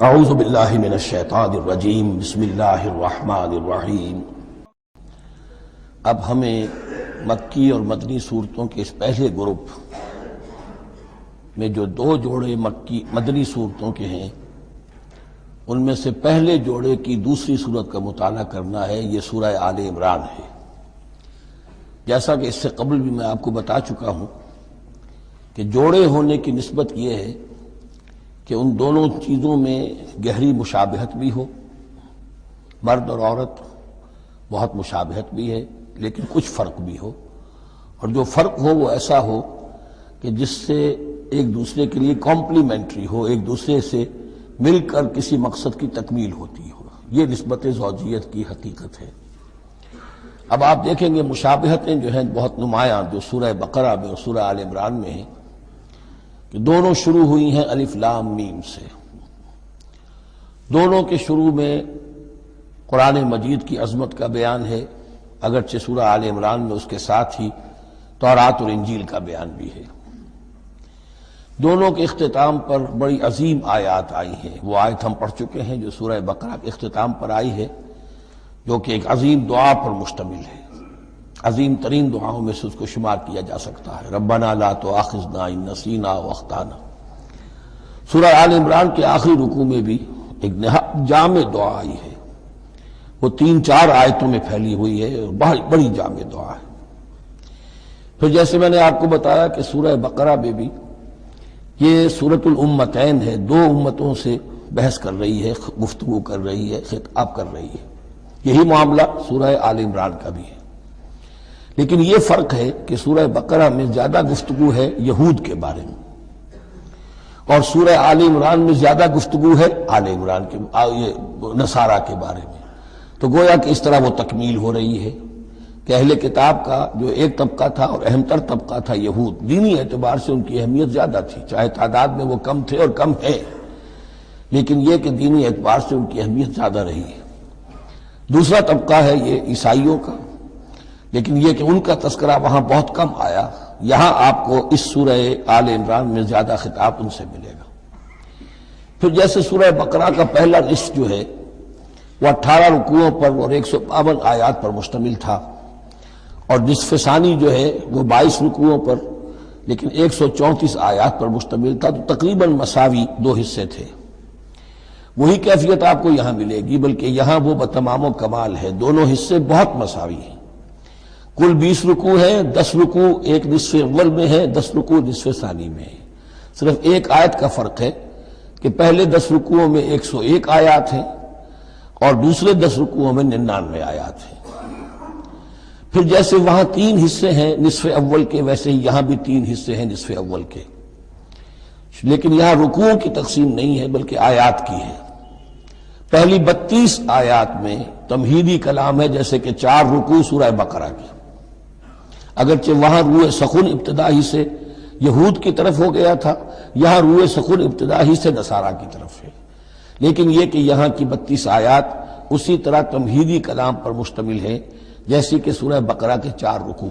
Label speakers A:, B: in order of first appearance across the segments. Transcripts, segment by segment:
A: اعوذ باللہ من الشیطان الرجیم بسم اللہ الرحمن الرحیم۔ اب ہمیں مکی اور مدنی صورتوں کے اس پہلے گروپ میں جو دو جوڑے مدنی صورتوں کے ہیں ان میں سے پہلے جوڑے کی دوسری صورت کا مطالعہ کرنا ہے۔ یہ سورہ آل عمران ہے۔ جیسا کہ اس سے قبل بھی میں آپ کو بتا چکا ہوں کہ جوڑے ہونے کی نسبت یہ ہے کہ ان دونوں چیزوں میں گہری مشابہت بھی ہو، مرد اور عورت بہت مشابہت بھی ہے لیکن کچھ فرق بھی ہو، اور جو فرق ہو وہ ایسا ہو کہ جس سے ایک دوسرے کے لیے کمپلیمنٹری ہو، ایک دوسرے سے مل کر کسی مقصد کی تکمیل ہوتی ہو۔ یہ نسبت زوجیت کی حقیقت ہے۔ اب آپ دیکھیں گے مشابہتیں جو ہیں بہت نمایاں جو سورہ بقرہ میں اور سورہ آل عمران میں ہیں کہ دونوں شروع ہوئی ہیں الف لام میم سے۔ دونوں کے شروع میں قرآن مجید کی عظمت کا بیان ہے، اگرچہ سورہ آل عمران میں اس کے ساتھ ہی تورات اور انجیل کا بیان بھی ہے۔ دونوں کے اختتام پر بڑی عظیم آیات آئی ہیں۔ وہ آیت ہم پڑھ چکے ہیں جو سورہ بقرہ کے اختتام پر آئی ہے، جو کہ ایک عظیم دعا پر مشتمل ہے۔ عظیم ترین دعاؤں میں سے اس کو شمار کیا جا سکتا ہے، ربنا لا تؤاخذنا ان نسینا او اخطانا۔ سورہ آل عمران کے آخری رکوع میں بھی ایک نہایت جامع دعا آئی ہے، وہ 3-4 آیتوں میں پھیلی ہوئی ہے، بڑی جامع دعا ہے۔ پھر جیسے میں نے آپ کو بتایا کہ سورہ بقرہ میں بھی یہ سورۃ الامتین ہے، دو امتوں سے بحث کر رہی ہے، گفتگو کر رہی ہے، خطاب کر رہی ہے۔ یہی معاملہ سورہ آل عمران کا بھی ہے، لیکن یہ فرق ہے کہ سورہ بقرہ میں زیادہ گفتگو ہے یہود کے بارے میں، اور سورہ آل عمران میں زیادہ گفتگو ہے آل عمران کے نصارہ کے بارے میں۔ تو گویا کہ اس طرح وہ تکمیل ہو رہی ہے کہ اہل کتاب کا جو ایک طبقہ تھا اور اہم تر طبقہ تھا یہود، دینی اعتبار سے ان کی اہمیت زیادہ تھی، چاہے تعداد میں وہ کم تھے اور کم ہے، لیکن یہ کہ دینی اعتبار سے ان کی اہمیت زیادہ رہی ہے۔ دوسرا طبقہ ہے یہ عیسائیوں کا، لیکن یہ کہ ان کا تذکرہ وہاں بہت کم آیا، یہاں آپ کو اس سورہ آل عمران میں زیادہ خطاب ان سے ملے گا۔ پھر جیسے سورہ بقرہ کا پہلا نصف جو ہے وہ 18 رکوعوں پر اور 152 آیات پر مشتمل تھا، اور نصف ثانی جو ہے وہ 22 رکوعوں پر لیکن 134 آیات پر مشتمل تھا، تو تقریباً مساوی دو حصے تھے۔ وہی کیفیت آپ کو یہاں ملے گی، بلکہ یہاں وہ بتمام و کمال ہے، دونوں حصے بہت مساوی ہیں۔ کل 20 رکوع ہے، 10 رکوع ایک نصف اول میں ہے، 10 رکوع نصف ثانی میں ہے۔ صرف ایک آیت کا فرق ہے کہ پہلے 10 رکوعوں میں 101 آیات ہیں اور دوسرے 10 رکوعوں میں 99 آیات ہیں۔ پھر جیسے وہاں 3 حصے ہیں نصف اول کے، ویسے ہی یہاں بھی 3 حصے ہیں نصف اول کے، لیکن یہاں رکوعوں کی تقسیم نہیں ہے بلکہ آیات کی ہے۔ پہلی 32 آیات میں تمہیدی کلام ہے، جیسے کہ 4 رکوع سورہ بقرہ کی، اگرچہ وہاں روح سخن ابتدا ہی سے یہود کی طرف ہو گیا تھا، یہاں روح سخن ابتدا ہی سے نصارہ کی طرف ہے، لیکن یہ کہ یہاں کی 32 آیات اسی طرح تمہیدی کلام پر مشتمل ہے جیسی کہ سورہ بقرہ کے 4 رکوع۔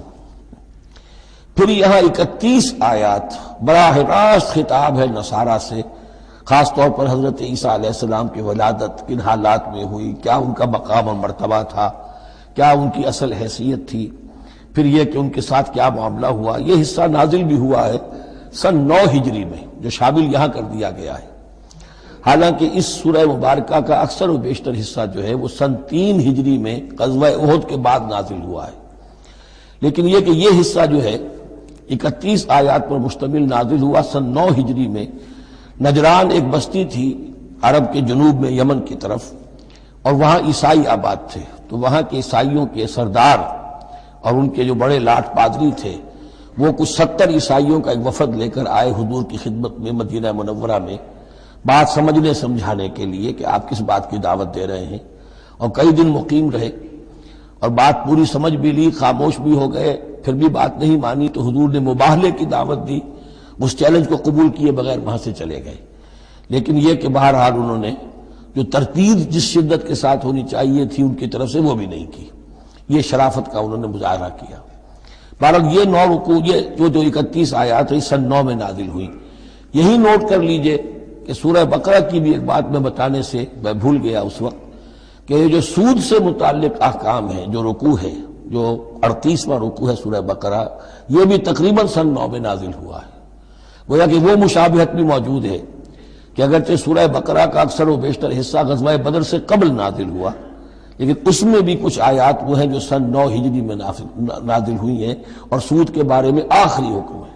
A: پھر یہاں 31 آیات براہ راست خطاب ہے نصارہ سے، خاص طور پر حضرت عیسیٰ علیہ السلام کی ولادت کن حالات میں ہوئی، کیا ان کا مقام اور مرتبہ تھا، کیا ان کی اصل حیثیت تھی، پھر یہ کہ ان کے ساتھ کیا معاملہ ہوا۔ یہ حصہ نازل بھی ہوا ہے سن 9 ہجری میں، جو شامل یہاں کر دیا گیا ہے، حالانکہ اس سورہ مبارکہ کا اکثر و بیشتر حصہ جو ہے وہ سن 3 ہجری میں غزوہ احد کے بعد نازل ہوا ہے، لیکن یہ کہ یہ حصہ جو ہے 31 آیات پر مشتمل نازل ہوا سن 9 ہجری میں۔ نجران ایک بستی تھی عرب کے جنوب میں یمن کی طرف، اور وہاں عیسائی آباد تھے، تو وہاں کے عیسائیوں کے سردار اور ان کے جو بڑے لاٹ پادری تھے وہ کچھ 70 عیسائیوں کا ایک وفد لے کر آئے حضور کی خدمت میں مدینہ منورہ میں، بات سمجھنے سمجھانے کے لیے کہ آپ کس بات کی دعوت دے رہے ہیں، اور کئی دن مقیم رہے اور بات پوری سمجھ بھی لی، خاموش بھی ہو گئے، پھر بھی بات نہیں مانی تو حضور نے مباہلے کی دعوت دی، اس چیلنج کو قبول کیے بغیر وہاں سے چلے گئے۔ لیکن یہ کہ بہرحال انہوں نے جو ترتیب جس شدت کے ساتھ ہونی چاہیے تھی ان کی طرف سے وہ بھی نہیں کی، یہ شرافت کا انہوں نے مظاہرہ کیا۔ بہرحال یہ 9 رکوع، یہ جو 31 آیات ہیں سن 9 میں نازل ہوئی۔ یہی نوٹ کر لیجئے کہ سورہ بقرہ کی بھی ایک بات میں بتانے سے میں بھول گیا اس وقت کہ یہ جو سود سے متعلق احکام ہیں، جو رکوع ہے، جو 38واں رکوع ہے سورہ بقرہ، یہ بھی تقریباً سن 9 میں نازل ہوا ہے۔ گویا کہ وہ مشابہت بھی موجود ہے کہ اگرچہ سورہ بقرہ کا اکثر و بیشتر حصہ غزوہ بدر سے قبل نازل ہوا، لیکن اس میں بھی کچھ آیات وہ ہیں جو سن 9 ہجری میں نازل ہوئی ہیں اور سود کے بارے میں آخری حکم ہے۔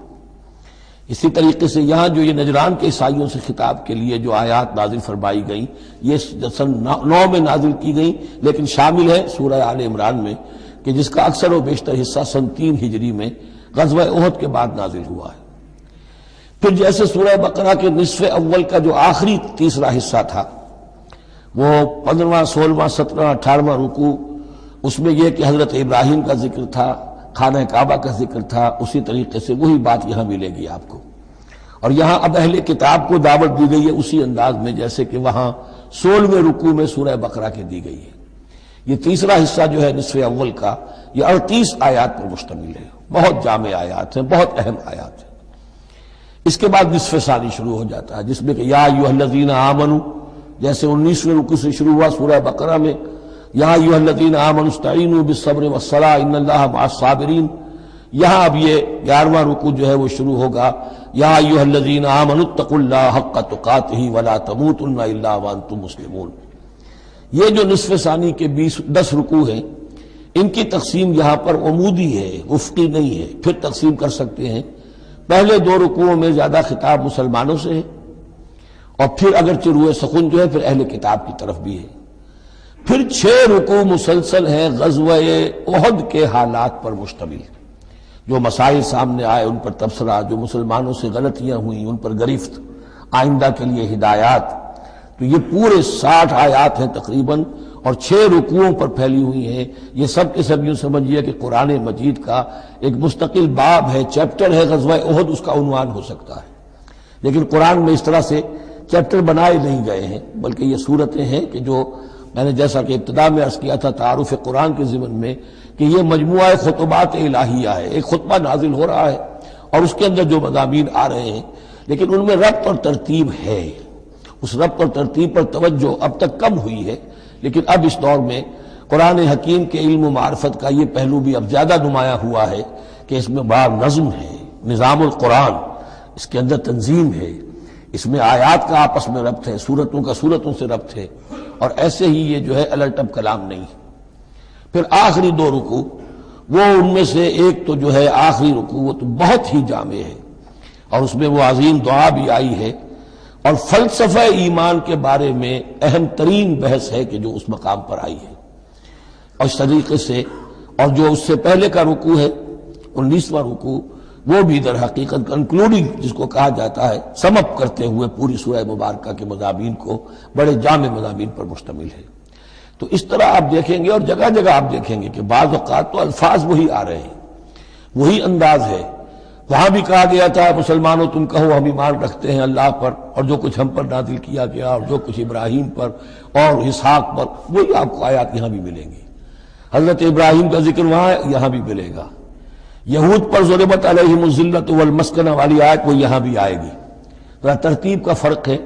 A: اسی طریقے سے یہاں جو یہ نجران کے عیسائیوں سے خطاب کے لیے جو آیات نازل فرمائی گئیں، یہ سن 9 میں نازل کی گئیں، لیکن شامل ہے سورہ آل عمران میں کہ جس کا اکثر و بیشتر حصہ سن 3 ہجری میں غزوہ احد کے بعد نازل ہوا ہے۔ پھر جیسے سورہ بقرہ کے نصف اول کا جو آخری تیسرا حصہ تھا، وہ 15واں، 16واں، 17واں، 18واں رکوع، اس میں یہ کہ حضرت ابراہیم کا ذکر تھا، خانہ کعبہ کا ذکر تھا، اسی طریقے سے وہی بات یہاں ملے گی آپ کو۔ اور یہاں اب اہل کتاب کو دعوت دی گئی ہے اسی انداز میں جیسے کہ وہاں 16ویں رکوع میں سورہ بقرہ کے دی گئی ہے۔ یہ تیسرا حصہ جو ہے نصف اول کا، یہ 38 آیات پر مشتمل ہے، بہت جامع آیات ہیں، بہت اہم آیات ہیں۔ اس کے بعد نصف ثانی شروع ہو جاتا ہے جس میں کہ یا ایھا الذین آمنوا، جیسے 19ویں رکوع سے شروع ہوا سورہ بقرہ میں یا ایھا الذین آمنوا استعینوا بالصبر والصلاۃ ان اللہ مع الصابرین، یہاں اب یہ 11واں رکوع جو ہے وہ شروع ہوگا یا ایھا الذین آمنوا اتقوا اللہ حق تقاتہ ولا تموتن الا وانتم مسلمون۔ یہ جو نصف ثانی کے 10 رکوع ہیں، ان کی تقسیم یہاں پر عمودی ہے، افقی نہیں ہے۔ پھر تقسیم کر سکتے ہیں، پہلے 2 رکوعوں میں زیادہ خطاب مسلمانوں سے ہے، اور پھر اگرچہ روئے سخن جو ہے پھر اہل کتاب کی طرف بھی ہے۔ پھر 6 رکوع مسلسل ہیں غزوہ احد کے حالات پر مشتمل، جو مسائل سامنے آئے ان پر تبصرہ، جو مسلمانوں سے غلطیاں ہوئیں ان پر گرفت، آئندہ کے لیے ہدایات۔ تو یہ پورے 60 آیات ہیں تقریباً، اور 6 رکوعوں پر پھیلی ہوئی ہیں۔ یہ سب کے سب یوں سمجھیے کہ قرآن مجید کا ایک مستقل باب ہے، چیپٹر ہے غزوہ احد، اس کا عنوان ہو سکتا ہے۔ لیکن قرآن میں اس طرح سے چیپٹر بنائے نہیں گئے ہیں، بلکہ یہ صورتیں ہیں کہ جو میں نے جیسا کہ ابتدا میں عرض کیا تھا تعارف قرآن کے ضمن میں کہ یہ مجموعہ خطبات الہیہ ہے، ایک خطبہ نازل ہو رہا ہے اور اس کے اندر جو مضامین آ رہے ہیں، لیکن ان میں ربط اور ترتیب ہے۔ اس ربط اور ترتیب پر توجہ اب تک کم ہوئی ہے، لیکن اب اس دور میں قرآن حکیم کے علم و معرفت کا یہ پہلو بھی اب زیادہ نمایاں ہوا ہے کہ اس میں بڑا نظم ہے، نظام القرآن، اس کے اندر تنظیم ہے، اس میں آیات کا آپس میں ربط ہے، سورتوں کا سورتوں سے ربط ہے، اور ایسے ہی یہ جو ہے الٹ اب کلام نہیں۔ پھر آخری 2 رکوع، وہ ان میں سے ایک تو جو ہے آخری رکوع وہ تو بہت ہی جامع ہے، اور اس میں وہ عظیم دعا بھی آئی ہے، اور فلسفہ ایمان کے بارے میں اہم ترین بحث ہے کہ جو اس مقام پر آئی ہے۔ اور اس طریقے سے، اور جو اس سے پہلے کا رکوع ہے 19واں رکوع، وہ بھی در حقیقت کنکلوڈنگ جس کو کہا جاتا ہے، سم اپ کرتے ہوئے پوری سورہ مبارکہ کے مضامین کو، بڑے جامع مضامین پر مشتمل ہے۔ تو اس طرح آپ دیکھیں گے، اور جگہ جگہ آپ دیکھیں گے کہ بعض اوقات تو الفاظ وہی آ رہے ہیں، وہی انداز ہے۔ وہاں بھی کہا گیا تھا مسلمانوں تم کہو ہم ایمان رکھتے ہیں اللہ پر اور جو کچھ ہم پر نازل کیا گیا اور جو کچھ ابراہیم پر اور اسحاق پر، وہی آپ کو آیات یہاں بھی ملیں گی۔ حضرت ابراہیم کا ذکر وہاں ہے، یہاں بھی ملے گا۔ یہود پر ضربت علیہم الذلۃ والمسکنہ والی آیت وہ یہاں بھی آئے گی۔ ذرا ترتیب کا فرق ہے،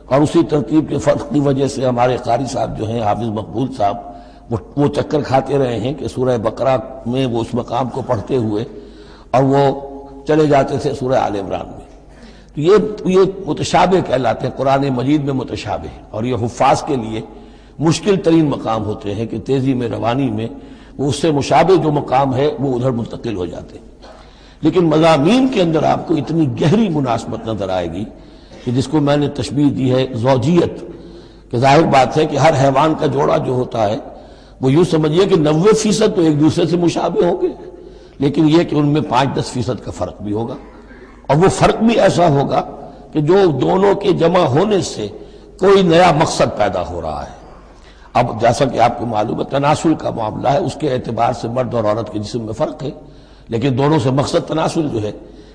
A: اور اسی ترتیب کے فرق کی وجہ سے ہمارے قاری صاحب جو ہیں حافظ مقبول صاحب وہ چکر کھاتے رہے ہیں کہ سورہ بقرہ میں وہ اس مقام کو پڑھتے ہوئے اور وہ چلے جاتے تھے سورہ آل عمران میں۔ تو یہ متشابہ کہلاتے ہیں، قرآن مجید میں متشابہ، اور یہ حفاظ کے لیے مشکل ترین مقام ہوتے ہیں کہ تیزی میں روانی میں وہ اس سے مشابہ جو مقام ہے وہ ادھر منتقل ہو جاتے ہیں۔ لیکن مضامین کے اندر آپ کو اتنی گہری مناسبت نظر آئے گی کہ جس کو میں نے تشبیہ دی ہے زوجیت، کہ ظاہر بات ہے کہ ہر حیوان کا جوڑا جو ہوتا ہے وہ یوں سمجھیے کہ 90% تو ایک دوسرے سے مشابہ ہوں گے، لیکن یہ کہ ان میں 5-10% کا فرق بھی ہوگا، اور وہ فرق بھی ایسا ہوگا کہ جو دونوں کے جمع ہونے سے کوئی نیا مقصد پیدا ہو رہا ہے۔ اب جیسا کہ آپ کو معلوم ہے تناسل کا معاملہ ہے، اس کے اعتبار سے مرد اور عورت کے جسم میں فرق ہے، لیکن دونوں سے مقصد تناسل جو ہے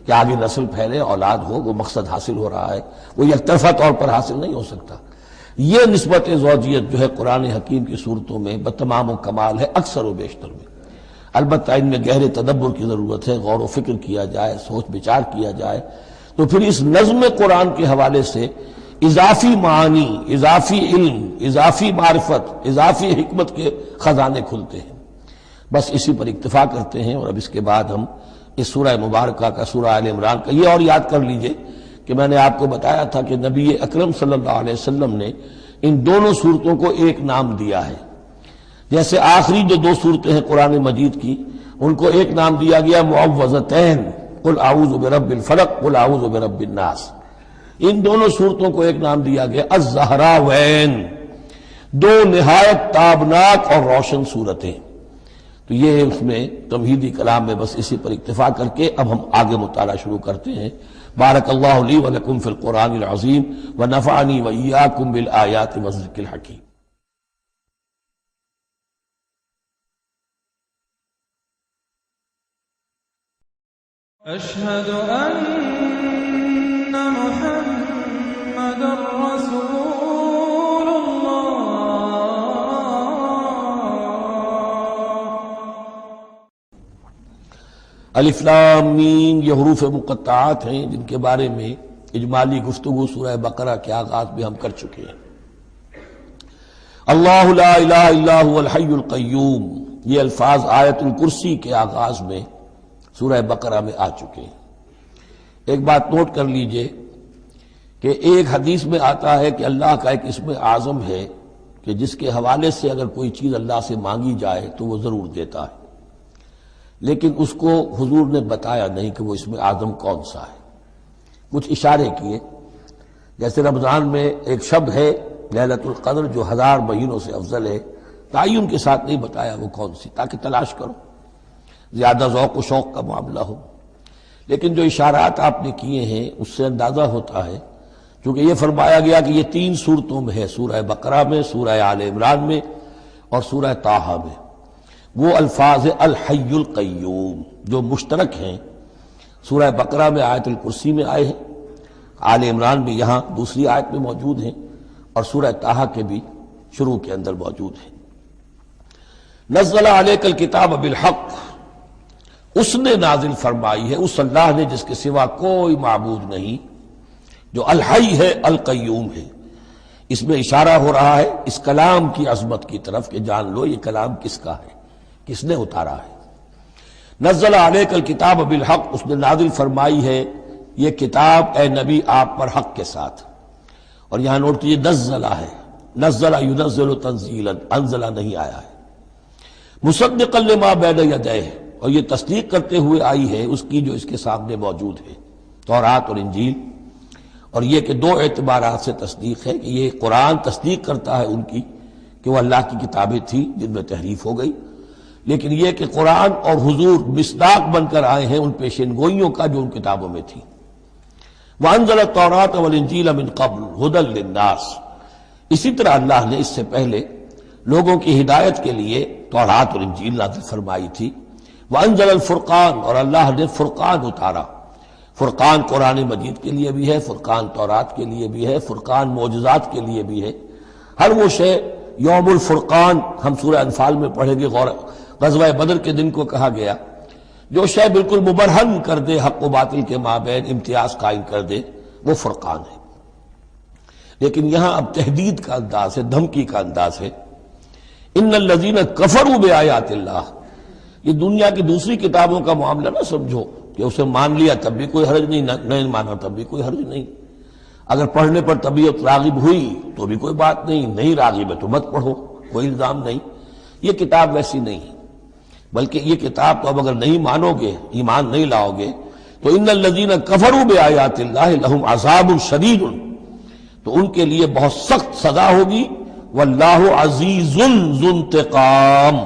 A: کہ آگے نسل پھیلے، اولاد ہو، وہ مقصد حاصل ہو رہا ہے، وہ یک طرفہ طور پر حاصل نہیں ہو سکتا۔ یہ نسبت زوجیت جو ہے قرآن حکیم کی صورتوں میں بتمام و کمال ہے اکثر و بیشتر میں۔ البتہ ان میں گہرے تدبر کی ضرورت ہے، غور و فکر کیا جائے، سوچ بچار کیا جائے، تو پھر اس نظم قرآن کے حوالے سے اضافی معانی، اضافی علم، اضافی معرفت، اضافی حکمت کے خزانے کھلتے ہیں۔ بس اسی پر اکتفا کرتے ہیں، اور اب اس کے بعد ہم اس سورہ مبارکہ کا، سورہ آل عمران کا، یہ اور یاد کر لیجئے کہ میں نے آپ کو بتایا تھا کہ نبی اکرم صلی اللہ علیہ وسلم نے ان دونوں صورتوں کو ایک نام دیا ہے۔ جیسے آخری جو دو صورتیں ہیں قرآن مجید کی، ان کو ایک نام دیا گیا معوذتین، قل اعوذ برب الفلق، قل اعوذ برب الناس۔ ان دونوں صورتوں کو ایک نام دیا گیا الزہراوین، دو نہایت تابناک اور روشن صورتیں۔ تو یہ اس میں تمہیدی کلام میں بس اسی پر اکتفا کر کے اب ہم آگے مطالعہ شروع کرتے ہیں۔ بارک اللہ لی ولکم فی القرآن العظیم ونفعنی وإیاکم بالآیات والذکر الحکیم۔
B: اشہد ان محمد رسول اللہ۔
A: الف لام میم، یہ حروف مقطعات ہیں جن کے بارے میں اجمالی گفتگو سورہ بقرہ کے آغاز میں ہم کر چکے ہیں۔ اللہ لا الہ الا هو الحی القیوم، یہ الفاظ آیت الکرسی کے آغاز میں سورہ بقرہ میں آ چکے ہیں۔ ایک بات نوٹ کر لیجئے کہ ایک حدیث میں آتا ہے کہ اللہ کا ایک اسم اعظم ہے کہ جس کے حوالے سے اگر کوئی چیز اللہ سے مانگی جائے تو وہ ضرور دیتا ہے، لیکن اس کو حضور نے بتایا نہیں کہ وہ اسم اعظم کون سا ہے۔ کچھ اشارے کیے، جیسے رمضان میں ایک شب ہے لیلۃ القدر جو 1000 مہینوں سے افضل ہے، تعین کے ساتھ نہیں بتایا وہ کون سی، تاکہ تلاش کرو، زیادہ ذوق و شوق کا معاملہ ہو۔ لیکن جو اشارات آپ نے کیے ہیں اس سے اندازہ ہوتا ہے، چونکہ یہ فرمایا گیا کہ یہ 3 صورتوں میں ہے، سورہ بقرہ میں، سورہ آل عمران میں اور سورہ طٰہٰ میں، وہ الفاظ الحی القیوم جو مشترک ہیں، سورہ بقرہ میں آیت الکرسی میں آئے ہیں، آل عمران میں یہاں دوسری آیت میں موجود ہیں، اور سورہ طٰہٰ کے بھی شروع کے اندر موجود ہیں۔ نزل علیک الکتاب بالحق، اس نے نازل فرمائی ہے، اس اللہ نے جس کے سوا کوئی معبود نہیں، جو الحی ہے القیوم ہے۔ اس میں اشارہ ہو رہا ہے اس کلام کی عظمت کی طرف کہ جان لو یہ کلام کس کا ہے، کس نے اتارا ہے۔ نزل علیک الکتاب بالحق، اس نے نازل فرمائی ہے یہ کتاب اے نبی آپ پر حق کے ساتھ، اور یہاں نوٹ کیجیے نزلہ ہے، نزل ینزل تنزیلا، انزلہ نہیں آیا ہے۔ مصدقا لما بین یدیہ، اور یہ تصدیق کرتے ہوئے آئی ہے اس کی جو اس کے سامنے موجود ہے، تورات اور انجیل۔ اور یہ کہ 2 اعتبارات سے تصدیق ہے کہ یہ قرآن تصدیق کرتا ہے ان کی کہ وہ اللہ کی کتابیں تھیں جن میں تحریف ہو گئی، لیکن یہ کہ قرآن اور حضور مصداق بن کر آئے ہیں ان پیشین گوئیوں کا جو ان کتابوں میں تھی۔ وَأَنزَلَ التَّوْرَاةَ وَالْإِنجِيلَ مِن قَبْلُ هُدًى لِلنَّاسِ، اسی طرح اللہ نے اس سے پہلے لوگوں کی ہدایت کے لیے تورات اور انجیل نازل فرمائی تھی۔ وَأَنزَلَ الْفُرْقَانَ، اور اللہ نے فرقان اتارا۔ فرقان قرآن مجید کے لیے بھی ہے، فرقان تورات کے لیے بھی ہے، فرقان معجزات کے لیے بھی ہے۔ ہر وہ شے یوم الفرقان ہم سورہ انفال میں پڑھیں گے، غزوہ بدر کے دن کو کہا گیا، جو شے بالکل مبرہن کر دے حق و باطل کے مابین امتیاز قائم کر دے، وہ فرقان ہے۔ لیکن یہاں اب تہدید کا انداز ہے، دھمکی کا انداز ہے۔ ان الذین کفروا بآیات اللہ، یہ دنیا کی دوسری کتابوں کا معاملہ نہ سمجھو کہ اسے مان لیا تب بھی کوئی حرج نہیں، نہیں مانا تب بھی کوئی حرج نہیں، اگر پڑھنے پر طبیعت راغب ہوئی تو بھی کوئی بات نہیں، نہیں راغب ہے تو مت پڑھو، کوئی الزام نہیں۔ یہ کتاب ویسی نہیں ہے، بلکہ یہ کتاب تو اب اگر نہیں مانو گے، ایمان نہیں لاؤ گے، تو ان الذین کفروا بآیات اللہ لہم عذاب شدید، تو ان کے لیے بہت سخت سزا ہوگی۔ واللہ عزیز ذو انتقام،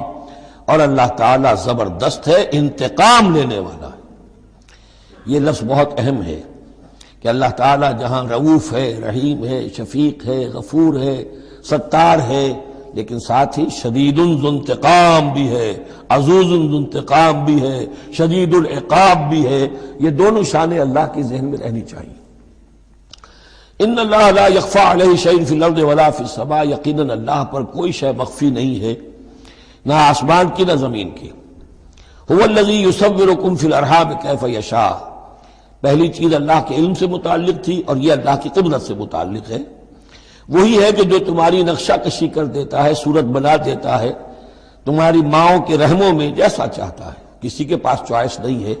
A: اور اللہ تعالیٰ زبردست ہے، انتقام لینے والا ہے۔ یہ لفظ بہت اہم ہے کہ اللہ تعالیٰ جہاں رؤوف ہے، رحیم ہے، شفیق ہے، غفور ہے، ستار ہے، لیکن ساتھ ہی شدید ذو انتقام بھی ہے، عزوز ذو انتقام بھی ہے، شدید العقاب بھی ہے۔ یہ دونوں شانیں اللہ کی ذہن میں رہنی چاہیے۔ ان اللہ لا یخفی علیہ شیء فی الارض ولا فی السماء، یقیناً اللہ پر کوئی شے مخفی نہیں ہے، نہ آسمان کی نہ زمین کی۔ هو الذی یصورکم فی الارحام کیف یشاء، پہلی چیز اللہ کے علم سے متعلق تھی اور یہ اللہ کی قدرت سے متعلق ہے۔ وہی ہے کہ جو تمہاری نقشہ کشی کر دیتا ہے، صورت بنا دیتا ہے تمہاری ماؤں کے رحموں میں جیسا چاہتا ہے۔ کسی کے پاس چوائس نہیں ہے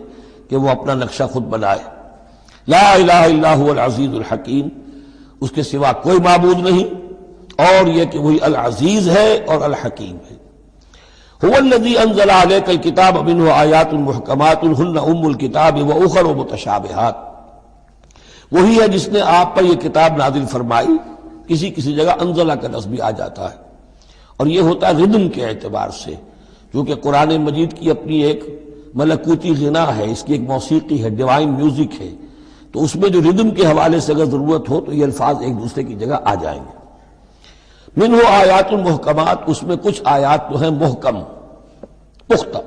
A: کہ وہ اپنا نقشہ خود بنائے۔ لا الہ الا هو العزیز الحکیم، اس کے سوا کوئی معبود نہیں، اور یہ کہ وہی العزیز ہے اور الحکیم ہے۔ هو الذی انزل علیک الکتاب منہ آیات محکمات ہن ام الکتاب واخر متشابہات، وہی ہے جس نے آپ پر یہ کتاب نازل فرمائی۔ کسی کسی جگہ انزلہ کا لفظ بھی آ جاتا ہے، اور یہ ہوتا ہے ردم کے اعتبار سے، کیونکہ قرآن مجید کی اپنی ایک ملکوتی غنا ہے، اس کی ایک موسیقی ہے، ڈیوائن میوزک ہے، تو اس میں جو ردم کے حوالے سے اگر ضرورت ہو تو یہ الفاظ ایک دوسرے کی جگہ آ جائیں گے۔ منہ آیات محکمات، اس میں کچھ آیات تو ہیں محکم، پختہ،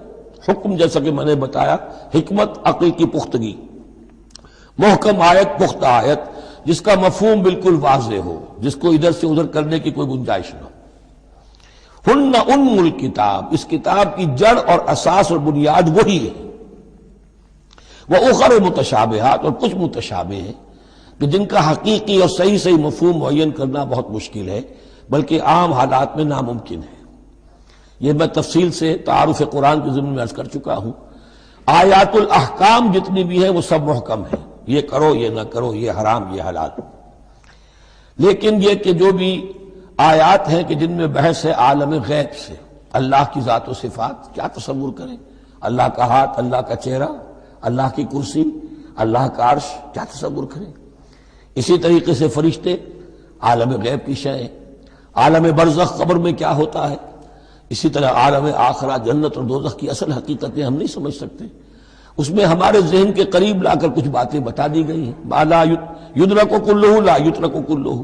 A: حکم جیسا کہ میں نے بتایا، حکمت عقل کی پختگی، محکم آیت، پختہ آیت جس کا مفہوم بالکل واضح ہو، جس کو ادھر سے ادھر کرنے کی کوئی گنجائش نہ ہو۔ ہن ام الکتاب، اس کتاب کی جڑ اور اساس اور بنیاد وہی ہے۔ وَأُخَرُ متشابہات، اور کچھ متشابہ ہیں کہ جن کا حقیقی اور صحیح مفہوم معین کرنا بہت مشکل ہے، بلکہ عام حالات میں ناممکن ہے۔ یہ میں تفصیل سے تعارف قرآن کے ضمن میں عرض کر چکا ہوں۔ آیات الاحکام جتنی بھی ہیں وہ سب محکم ہیں، یہ کرو یہ نہ کرو، یہ حرام یہ حلال۔ لیکن یہ کہ جو بھی آیات ہیں کہ جن میں بحث ہے عالم غیب سے، اللہ کی ذات و صفات، کیا تصور کریں؟ اللہ کا ہاتھ، اللہ کا چہرہ، اللہ کی کرسی، اللہ کا عرش، کیا تصور کریں؟ اسی طریقے سے فرشتے، عالم غیب کی شیئیں، عالم برزخ قبر میں کیا ہوتا ہے، اسی طرح عالم آخرہ جنت اور دوزخ کی اصل حقیقتیں ہم نہیں سمجھ سکتے، اس میں ہمارے ذہن کے قریب لا کر کچھ باتیں بتا دی گئی ہیں۔ ما لا یدرک کلہ لا یترک کلہ،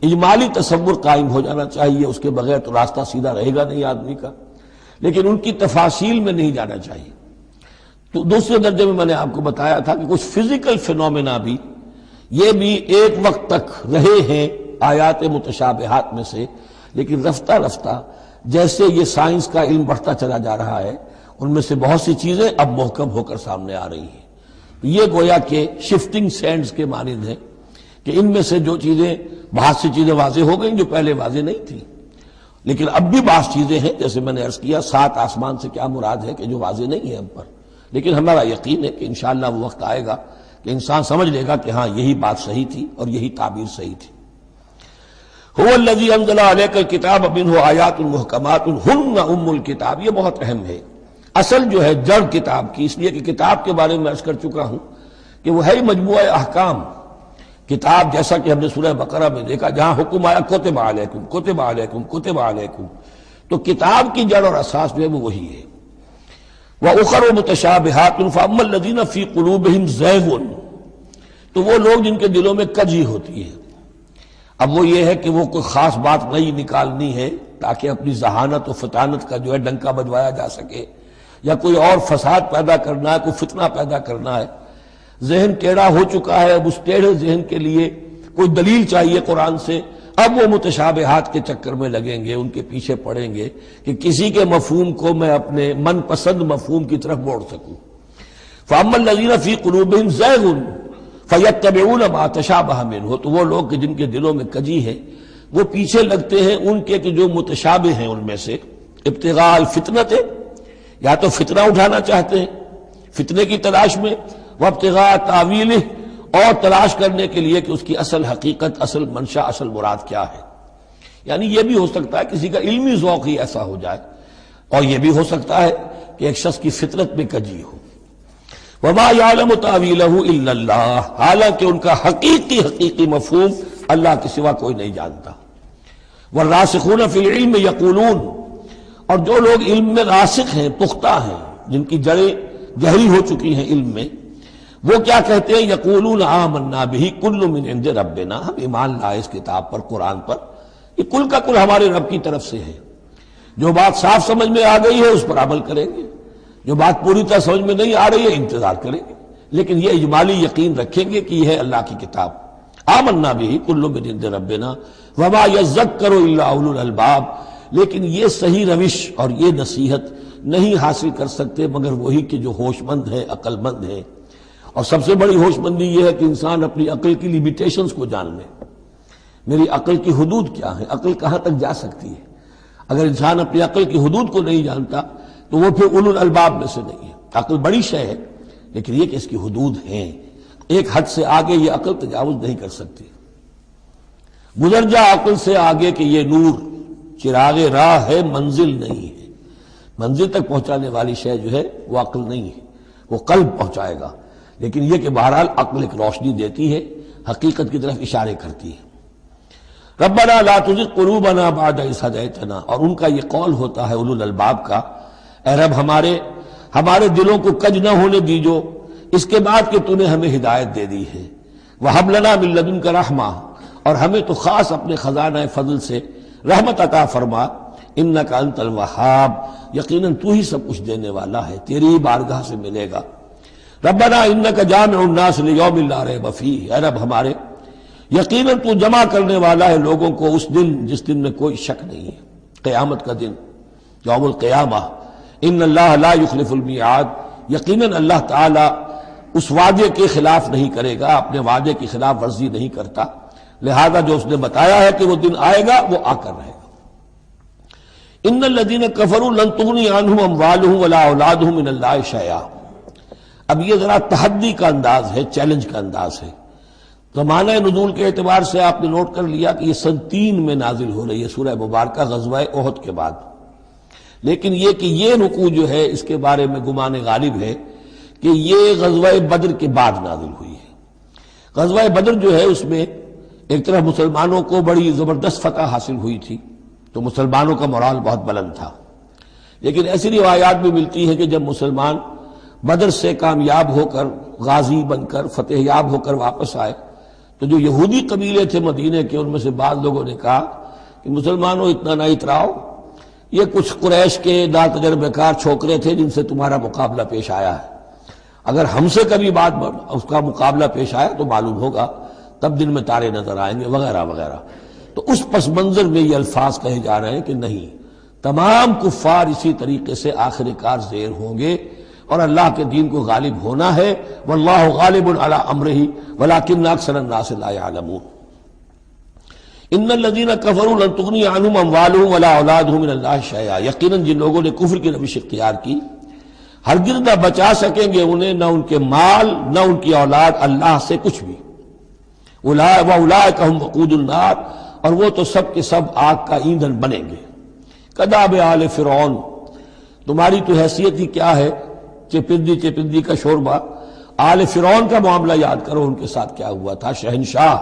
A: اجمالی تصور قائم ہو جانا چاہیے، اس کے بغیر تو راستہ سیدھا رہے گا نہیں آدمی کا، لیکن ان کی تفاصیل میں نہیں جانا چاہیے۔ تو دوسرے درجے میں میں نے آپ کو بتایا تھا کہ کچھ فزیکل فینومینا بھی یہ بھی ایک وقت تک رہے ہیں آیات متشابہات میں سے، لیکن رفتہ رفتہ جیسے یہ سائنس کا علم بڑھتا چلا جا رہا ہے، ان میں سے بہت سی چیزیں اب محکم ہو کر سامنے آ رہی ہیں۔ یہ گویا کہ شفٹنگ سینڈز کے مانند ہے کہ ان میں سے جو چیزیں، بہت سی چیزیں واضح ہو گئیں جو پہلے واضح نہیں تھیں، لیکن اب بھی بعض چیزیں ہیں، جیسے میں نے عرض کیا 7 آسمان سے کیا مراد ہے کہ جو واضح نہیں ہے ہم پر، لیکن ہمارا یقین ہے کہ انشاءاللہ وہ وقت آئے گا کہ انسان سمجھ لے گا کہ ہاں یہی بات صحیح تھی اور یہی تعبیر صحیح تھی۔ هو الذی انزل علیک الکتاب منہ آیات محکمات ہن ام الکتاب، یہ بہت اہم ہے، اصل جو ہے جڑ کتاب کی، اس لیے کہ کتاب کے بارے میں عرض کر چکا ہوں کہ وہ ہے مجموعہ احکام۔ کتاب جیسا کہ ہم نے سورہ بقرہ میں دیکھا جہاں حکم آیا کتب علیکم کتب علیکم کتب علیکم، تو کتاب کی جڑ اور اساس جو ہے وہ وہی ہے۔ وَأُخَرُ مُتَشَابِهَاتٌ فَأَمَّا الَّذِينَ فِي قُلُوبِهِمْ زَيْغٌ، تو وہ لوگ جن کے دلوں میں کجی ہوتی ہے۔ اب وہ یہ ہے کہ وہ کوئی خاص بات نئی نکالنی ہے تاکہ اپنی ذہانت و فطانت کا جو ہے ڈنکا بجوایا جا سکے، یا کوئی اور فساد پیدا کرنا ہے، کوئی فتنہ پیدا کرنا ہے، ذہن ٹیڑھا ہو چکا ہے، اب اس ٹیڑھے ذہن کے لیے کوئی دلیل چاہیے قرآن سے، اب وہ متشابہات کے چکر میں لگیں گے، ان کے پیچھے پڑیں گے کہ کسی کے مفہوم کو میں اپنے من پسند مفہوم کی طرف موڑ سکوں۔ فَأَمَّا الَّذِينَ فِي قُلُوبِهِمْ زَيْغٌ فَيَتَّبِعُونَ مَا تَشَابَهَ مِنْهُ، تو وہ لوگ کہ جن کے دلوں میں کجی ہے وہ پیچھے لگتے ہیں ان کے کہ جو متشابہ ہیں ان میں سے، ابتغاء الفتنۃ، یا تو فتنہ اٹھانا چاہتے ہیں فتنے کی تلاش میں، وابتغاء تاویلہ، اور تلاش کرنے کے لیے کہ اس کی اصل حقیقت، اصل منشا، اصل مراد کیا ہے۔ یعنی یہ بھی ہو سکتا ہے کسی کا علمی ذوق ہی ایسا ہو جائے، اور یہ بھی ہو سکتا ہے کہ ایک شخص کی فطرت میں کجی ہو۔ وما يعلم تاویلہ الا اللہ، حالانکہ ان کا حقیقی مفہوم اللہ کے سوا کوئی نہیں جانتا۔ والراسخون فی العلم یقولون، اور جو لوگ علم میں راسخ ہیں، پختہ ہیں، جن کی جڑیں گہری ہو چکی ہیں علم میں، وہ کیا کہتے ہیں؟ یقولون آمنا بہ کل من عند ربنا، ہم ایمان لائے اس کتاب پر، قرآن پر، یہ کل کا کل ہمارے رب کی طرف سے ہے۔ جو بات صاف سمجھ میں آ گئی ہے اس پر عمل کریں گے، جو بات پوری طرح سمجھ میں نہیں آ رہی ہے انتظار کریں گے، لیکن یہ اجمالی یقین رکھیں گے کہ یہ ہے اللہ کی کتاب۔ آمنا بہ کل من عند ربنا وما یذکر الا اولو الالباب، لیکن یہ صحیح روش اور یہ نصیحت نہیں حاصل کر سکتے مگر وہی کہ جو ہوش مند ہے، عقل مند ہے۔ اور سب سے بڑی ہوش مندی یہ ہے کہ انسان اپنی عقل کی لیمیٹیشنز کو جان لے. میری عقل کی حدود کیا ہے، عقل کہاں تک جا سکتی ہے. اگر انسان اپنی عقل کی حدود کو نہیں جانتا تو وہ پھر اولو الالباب میں سے نہیں ہے. عقل بڑی شے ہے لیکن یہ کہ اس کی حدود ہیں، ایک حد سے آگے یہ عقل تجاوز نہیں کر سکتی. گزر جا عقل سے آگے کہ یہ نور چراغ راہ ہے منزل نہیں ہے. منزل تک پہنچانے والی شے جو ہے وہ عقل نہیں ہے، وہ قلب پہنچائے گا. لیکن یہ کہ بہرحال عقل ایک روشنی دیتی ہے، حقیقت کی طرف اشارے کرتی ہے. ربنا لا تزغ قلوبنا بعد اذ ہدیتنا، اور ان کا یہ قول ہوتا ہے اولو الالباب کا، اے رب ہمارے دلوں کو کج نہ ہونے دیجو اس کے بعد کہ تو نے ہمیں ہدایت دے دی ہے. وہب لنا من لدنک رحمہ، اور ہمیں تو خاص اپنے خزانہ فضل سے رحمت عطا فرما. انک انت الوہاب، یقیناً تو ہی سب کچھ دینے والا ہے، تیری ہی بارگاہ سے ملے گا. ربنا انک جامع الناس لیوم لا ریب فیہ، اے رب ہمارے یقیناً تو جمع کرنے والا ہے لوگوں کو اس دن جس دن میں کوئی شک نہیں ہے، قیامت کا دن، یوم القیامہ. ان اللہ لا یخلف المیعاد، یقیناً اللہ تعالی اس وعدے کے خلاف نہیں کرے گا، اپنے وعدے کی خلاف ورزی نہیں کرتا. لہذا جو اس نے بتایا ہے کہ وہ دن آئے گا وہ آ کر رہے گا. ان الذین کفروا لن تغنی عنہم اموالہم ولا اولادہم من اللہ شیئا. اب یہ ذرا تحدی کا انداز ہے، چیلنج کا انداز ہے. زمانہ نزول کے اعتبار سے آپ نے نوٹ کر لیا کہ یہ سن 3 میں نازل ہو رہی ہے سورہ مبارکہ غزوہ احد کے بعد. لیکن یہ کہ یہ رکوع جو ہے اس کے بارے میں گمان غالب ہے کہ یہ غزوہ بدر کے بعد نازل ہوئی ہے. غزوہ بدر جو ہے اس میں ایک طرف مسلمانوں کو بڑی زبردست فتح حاصل ہوئی تھی تو مسلمانوں کا مورال بہت بلند تھا. لیکن ایسی روایات بھی ملتی ہیں کہ جب مسلمان بدر سے کامیاب ہو کر غازی بن کر فتح یاب ہو کر واپس آئے تو جو یہودی قبیلے تھے مدینے کے ان میں سے بعض لوگوں نے کہا کہ مسلمانوں اتنا نہ اتراؤ، یہ کچھ قریش کے ناتجربہ کار چھوکرے تھے جن سے تمہارا مقابلہ پیش آیا ہے. اگر ہم سے کبھی اس کا مقابلہ پیش آیا تو معلوم ہوگا، تب دن میں تارے نظر آئیں گے وغیرہ وغیرہ. تو اس پس منظر میں یہ الفاظ کہے جا رہے ہیں کہ نہیں، تمام کفار اسی طریقے سے آخر کار زیر ہوں گے اور اللہ کے دین کو غالب ہونا ہے. واللہ غالب علی امرہ ولکن اکثر الناس لا یعلمون. ان الذین کفروا لن تغنی عنہم اموالہم ولا اولادہم من اللہ شیئا، یقیناً جن لوگوں نے کفر کی روش اختیار کی ہرگز نہ بچا سکیں گے انہیں نہ ان کے مال نہ ان کی اولاد اللہ سے کچھ بھی. وَأُولَٰئِكَ هُمْ وَقُودُ النَّارِ، اور وہ تو سب کے سب آگ کا ایندھن بنیں گے. کداب آل فرعون، تمہاری تو حیثیت ہی کیا ہے، چپندی کا شوربہ. آل فرعون کا معاملہ یاد کرو، ان کے ساتھ کیا ہوا تھا. شہنشاہ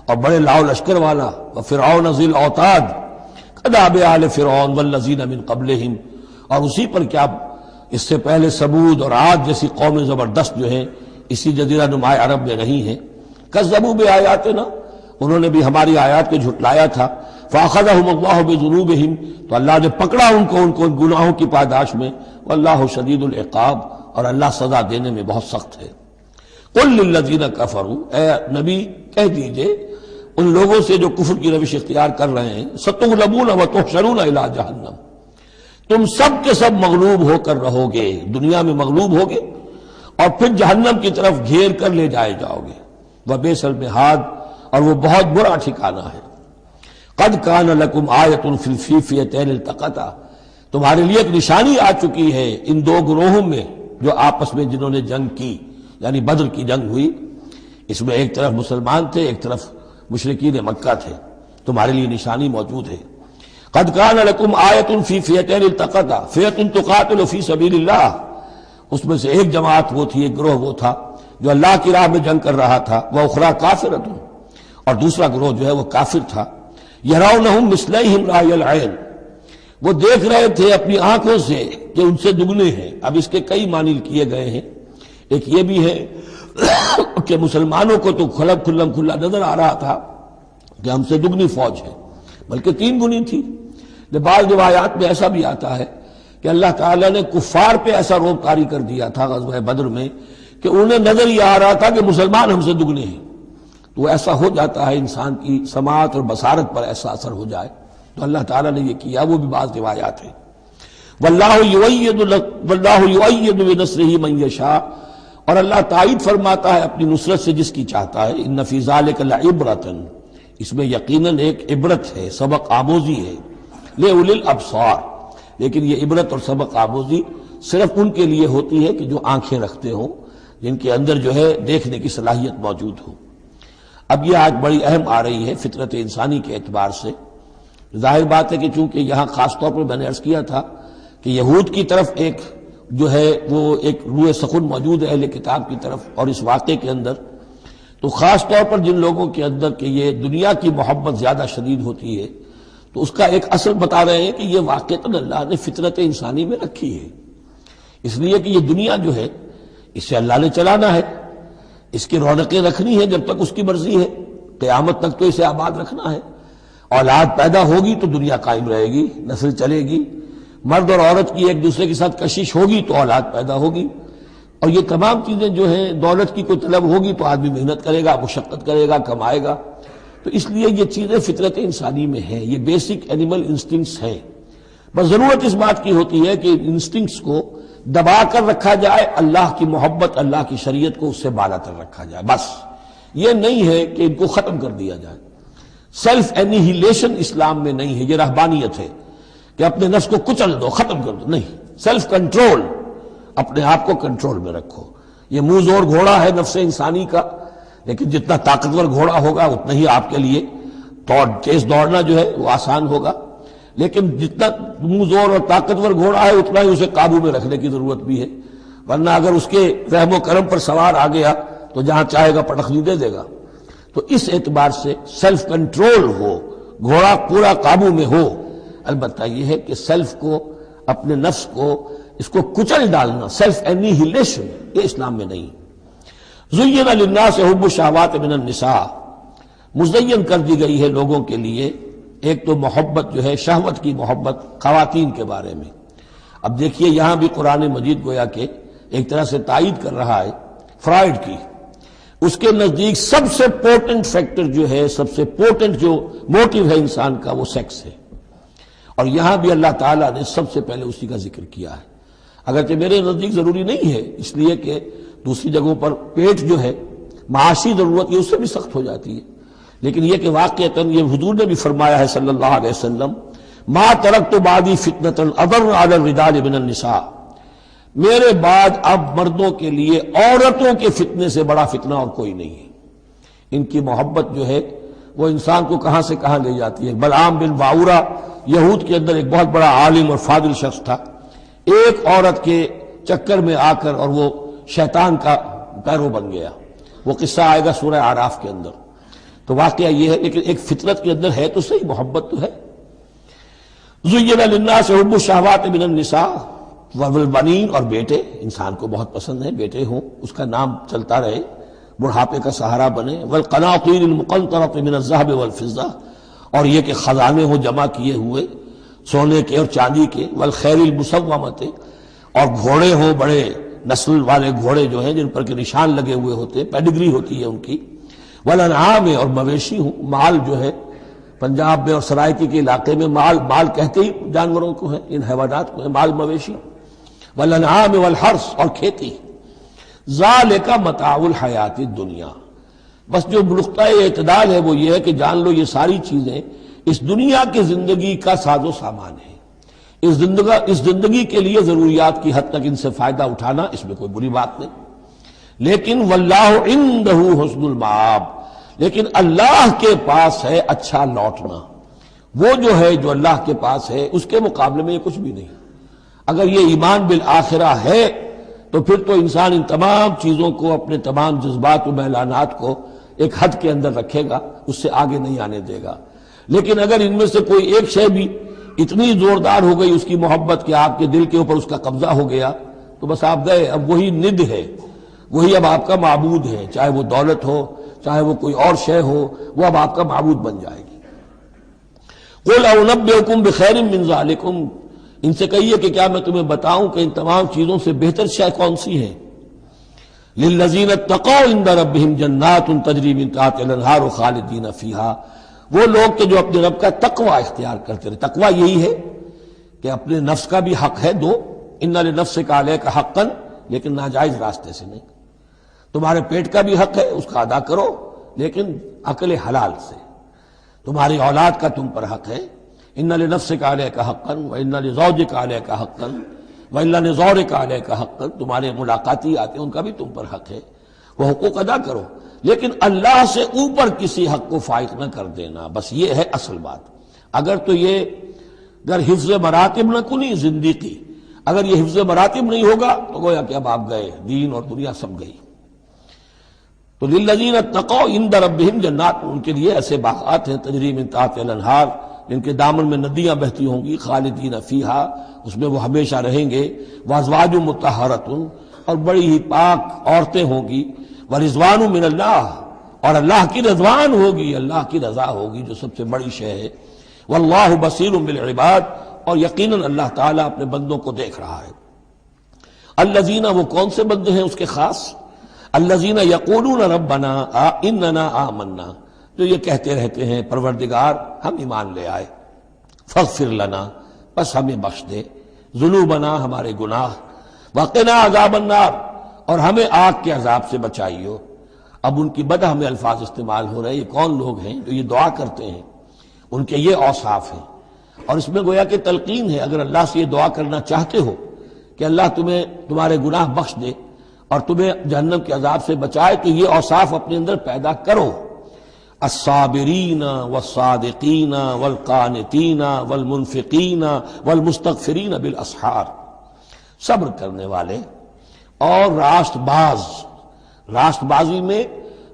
A: اور بڑے لاؤ لشکر والا، وفرعون ذی الاوتاد کداب آل فرعون والذین من قبلہم، اور اسی پر کیا اس سے پہلے ثمود اور عاد جیسی قومیں زبردست جو ہیں اسی جزیرہ نما عرب میں رہی ہیں. کذبوا بآیاتنا، انہوں نے بھی ہماری آیات کو جھٹلایا تھا. فاخذہم اللہ بذنوبہم، تو اللہ نے پکڑا ان کو گناہوں کی پاداش میں. واللہ شدید العقاب، اور اللہ سزا دینے میں بہت سخت ہے. قل للذین کفروا، اے نبی کہہ دیجئے ان لوگوں سے جو کفر کی روش اختیار کر رہے ہیں، ستغلبون وتحشرون الی جہنم، تم سب کے سب مغلوب ہو کر رہو گے، دنیا میں مغلوب ہوگے اور پھر جہنم کی طرف گھیر کر لے جائے جاؤ گے. وبئس المہاد، اور وہ بہت برا ٹھکانہ ہے. قد کان لکم آیۃ فی الفئتین التقطا، تمہارے لیے ایک نشانی آ چکی ہے ان دو گروہوں میں جو آپس میں جنہوں نے جنگ کی، یعنی بدر کی جنگ ہوئی. اس میں ایک طرف مسلمان تھے، ایک طرف مشرکین مکہ تھے. تمہارے لیے نشانی موجود ہے. قد کان لکم آیۃ فی فئتین التقطا، فئۃ تقاتل فی سبیل اللہ، اس میں سے ایک جماعت وہ تھی، ایک گروہ وہ تھا جو اللہ کی راہ میں جنگ کر رہا تھا. وأخری کافرۃ، اور دوسرا گروہ جو ہے وہ کافر تھا. یرونہم مثلیہم رأی العین، وہ دیکھ رہے تھے اپنی آنکھوں سے کہ ان سے دگنے ہیں. اب اس کے کئی معنی کیے گئے ہیں. ایک یہ بھی ہے کہ مسلمانوں کو تو کھلا نظر آ رہا تھا کہ ہم سے دگنی فوج ہے، بلکہ 3 گنی تھی. بعض روایات میں ایسا بھی آتا ہے کہ اللہ تعالیٰ نے کفار پہ ایسا روب طاری کر دیا تھا غزوہ بدر میں کہ انہیں نظر یہ آ رہا تھا کہ مسلمان ہم سے دگنے ہیں. تو ایسا ہو جاتا ہے، انسان کی سماعت اور بصارت پر ایسا اثر ہو جائے. تو اللہ تعالیٰ نے یہ کیا، وہ بھی بعض روایات ہیں. واللہ یؤید بنصرہ من یشاء، اور اللہ تائید فرماتا ہے اپنی نصرت سے جس کی چاہتا ہے، ان فی ذلک لعبرۃ، اس میں یقیناً ایک عبرت ہے، سبق آموزی ہے، لأولی الابصار، لیکن یہ عبرت اور سبق آموزی صرف ان کے لیے ہوتی ہے کہ جو آنکھیں رکھتے ہوں، جن کے اندر جو ہے دیکھنے کی صلاحیت موجود ہو۔ اب یہ آج بڑی اہم آ رہی ہے فطرت انسانی کے اعتبار سے۔ ظاہر بات ہے کہ چونکہ یہاں خاص طور پر میں نے عرض کیا تھا کہ یہود کی طرف ایک جو ہے وہ ایک روح سخن موجود ہے اہل کتاب کی طرف، اور اس واقعے کے اندر تو خاص طور پر جن لوگوں کے اندر کہ یہ دنیا کی محبت زیادہ شدید ہوتی ہے، تو اس کا ایک اثر بتا رہے ہیں کہ یہ واقعتاً اللہ نے فطرت انسانی میں رکھی ہے، اس لیے کہ یہ دنیا جو ہے اسے اللہ نے چلانا ہے، اس کی رونقیں رکھنی ہے جب تک اس کی مرضی ہے، قیامت تک تو اسے آباد رکھنا ہے۔ اولاد پیدا ہوگی تو دنیا قائم رہے گی، نسل چلے گی، مرد اور عورت کی ایک دوسرے کے ساتھ کشش ہوگی تو اولاد پیدا ہوگی، اور یہ تمام چیزیں جو ہیں، دولت کی کوئی طلب ہوگی تو آدمی محنت کرے گا، مشقت کرے گا، کمائے گا، تو اس لیے یہ چیزیں فطرت انسانی میں ہیں، یہ بیسک اینیمل انسٹنکٹس ہیں۔ بس ضرورت اس بات کی ہوتی ہے کہ انسٹنکٹس کو دبا کر رکھا جائے، اللہ کی محبت، اللہ کی شریعت کو اس سے بالا تر رکھا جائے، بس یہ نہیں ہے کہ ان کو ختم کر دیا جائے۔ سیلف اینیہیلیشن اسلام میں نہیں ہے، یہ رہبانیت ہے کہ اپنے نفس کو کچل دو، ختم کر دو، نہیں، سیلف کنٹرول، اپنے آپ کو کنٹرول میں رکھو۔ یہ منہ زور گھوڑا ہے نفس انسانی کا، لیکن جتنا طاقتور گھوڑا ہوگا اتنا ہی آپ کے لیے تیز دوڑنا جو ہے وہ آسان ہوگا، لیکن جتنا منہ زور اور طاقتور گھوڑا ہے اتنا ہی اسے قابو میں رکھنے کی ضرورت بھی ہے، ورنہ اگر اس کے رحم و کرم پر سوار آ گیا تو جہاں چاہے گا پٹخنی دے دے گا۔ تو اس اعتبار سے سیلف کنٹرول ہو، گھوڑا پورا قابو میں ہو۔ البتہ یہ ہے کہ سیلف کو، اپنے نفس کو، اس کو کچل ڈالنا، سیلف اینیہیلیشن، یہ اسلام میں نہیں۔ زین للناس حب الشہوات من النساء، مزین کر دی گئی ہے لوگوں کے لیے ایک تو محبت جو ہے، شہوت کی محبت خواتین کے بارے میں۔ اب دیکھیے یہاں بھی قرآن مجید گویا کہ ایک طرح سے تائید کر رہا ہے فرائڈ کی۔ اس کے نزدیک سب سے پورٹنٹ فیکٹر جو ہے، سب سے پورٹنٹ جو موٹیو ہے انسان کا، وہ سیکس ہے، اور یہاں بھی اللہ تعالیٰ نے سب سے پہلے اسی کا ذکر کیا ہے۔ اگرچہ میرے نزدیک ضروری نہیں ہے، اس لیے کہ دوسری جگہوں پر پیٹ جو ہے، معاشی ضرورت یہ اس سے بھی سخت ہو جاتی ہے، لیکن یہ کہ واقعتاً یہ حضور نے بھی فرمایا ہے صلی اللہ علیہ وسلم، ما ترکت بعدی فتنۃ اضر علی الرجال من النساء، میرے بعد اب مردوں کے لیے عورتوں کے فتنے سے بڑا فتنہ اور کوئی نہیں ہے۔ ان کی محبت جو ہے وہ انسان کو کہاں سے کہاں لے جاتی ہے۔ بلعام بن باورا یہود کے اندر ایک بہت بڑا عالم اور فاضل شخص تھا، ایک عورت کے چکر میں آ کر اور وہ شیطان کا پیرو بن گیا۔ وہ قصہ آئے گا سورہ اعراف کے اندر۔ تو واقعہ یہ ہے، لیکن ایک فطرت کے اندر ہے تو صحیح، محبت تو ہے۔ زین للناس حب الشہوات من النساء والبنین، اور بیٹے انسان کو بہت پسند ہے، بیٹے ہوں، اس کا نام چلتا رہے، بڑھاپے کا سہارا بنے، والقناطیر المقنطرۃ من الذهب والفضہ، اور یہ کہ خزانے ہوں جمع کیے ہوئے سونے کے اور چاندی کے، والخیل المسومۃ، اور گھوڑے ہوں بڑے نسل والے گھوڑے جو ہیں جن پر کے نشان لگے ہوئے ہوتے ہیں، پیڈگری ہوتی ہے ان کی، والانعام، اور مویشی ہوں، مال جو ہے پنجاب میں اور سرائکی کے علاقے میں مال کہتے ہی جانوروں کو ہے، ان حیوانات کو ہے مال مویشی، والانعام والحرث، اور کھیتی۔ ذالک متاع الحیات الدنیا، بس جو نقطہ اعتدال ہے وہ یہ ہے کہ جان لو یہ ساری چیزیں اس دنیا کی زندگی کا ساز و سامان ہے، اس زندگی کے لیے ضروریات کی حد تک ان سے فائدہ اٹھانا، اس میں کوئی بری بات نہیں، لیکن واللہ عندہ حسن المآب، لیکن اللہ کے پاس ہے اچھا لوٹنا۔ وہ جو ہے جو اللہ کے پاس ہے اس کے مقابلے میں یہ کچھ بھی نہیں۔ اگر یہ ایمان بالآخرہ ہے تو پھر تو انسان ان تمام چیزوں کو، اپنے تمام جذبات و میلانات کو ایک حد کے اندر رکھے گا، اس سے آگے نہیں آنے دے گا۔ لیکن اگر ان میں سے کوئی ایک شے بھی اتنی زوردار ہو گئی اس کی محبت کہ آپ کے دل کے اوپر اس کا قبضہ ہو گیا تو بس آپ گئے، اب وہی ند ہے، وہی اب آپ کا معبود ہے، چاہے وہ دولت ہو، چاہے وہ کوئی اور شے ہو، وہ اب آپ کا معبود بن جائے گی۔ قل انبئکم بخیر من ذالکم، ان سے کہیے کہ کیا میں تمہیں بتاؤں کہ ان تمام چیزوں سے بہتر شے کون سی ہے؟ للذین اتقوا عند ربہم جنات تجری من تحتہا الانہار خالدین فیہا، وہ لوگ کہ جو اپنے رب کا تقوی اختیار کرتے رہے۔ تقوی یہی ہے کہ اپنے نفس کا بھی حق ہے دو، ان لنفسک علیک حقا، لیکن ناجائز راستے سے نہیں۔ تمہارے پیٹ کا بھی حق ہے، اس کا ادا کرو، لیکن عقل حلال سے۔ تمہاری اولاد کا تم پر حق ہے، ان لنفسک علیک حقا وان لزوجک علیک حقا وان لزورک علیک حقا، تمہارے ملاقاتی آتے ہیں ان کا بھی تم پر حق ہے، وہ حقوق ادا کرو، لیکن اللہ سے اوپر کسی حق کو فائق نہ کر دینا، بس یہ ہے اصل بات۔ اگر تو یہ اگر حفظ مراتب نہ کنی زندگی، اگر یہ حفظ مراتب نہیں ہوگا تو گویا کہ اب آپ گئے، دین اور دنیا سب گئی۔ تو للذین اتقوا عند ربہم جنات، ان کے لیے ایسے باغات ہیں تجری من تحتہا الانہار، جن کے دامن میں ندیاں بہتی ہوں گی، خالدین فیہا، اس میں وہ ہمیشہ رہیں گے، وازواج مطہرۃ، اور بڑی ہی پاک عورتیں ہوں گی، ورضوان من اللہ، اور اللہ کی رضوان ہوگی، اللہ کی رضا ہوگی جو سب سے بڑی شے ہے، واللہ بصیر بالعباد، اور یقیناً اللہ تعالیٰ اپنے بندوں کو دیکھ رہا ہے۔ الذین، وہ کون سے بندے ہیں اس کے خاص؟ الذین یقولون ربنا اننا آمنا، جو یہ کہتے رہتے ہیں پروردگار ہم ایمان لے آئے، فاغفر لنا، بس ہمیں بخش دے، ذنوبنا، ہمارے گناہ، وقنا عذاب النار، اور ہمیں آگ کے عذاب سے بچائیو۔ اب ان کی بدح میں الفاظ استعمال ہو رہے ہیں، یہ کون لوگ ہیں جو یہ دعا کرتے ہیں، ان کے یہ اوصاف ہیں، اور اس میں گویا کہ تلقین ہے، اگر اللہ سے یہ دعا کرنا چاہتے ہو کہ اللہ تمہیں تمہارے گناہ بخش دے اور تمہیں جہنم کے عذاب سے بچائے، تو یہ اوصاف اپنے اندر پیدا کرو۔ الصابرین والصادقین والقانتین والمنفقین والمستغفرین بالاسحار، صبر کرنے والے اور راست باز، راست بازی میں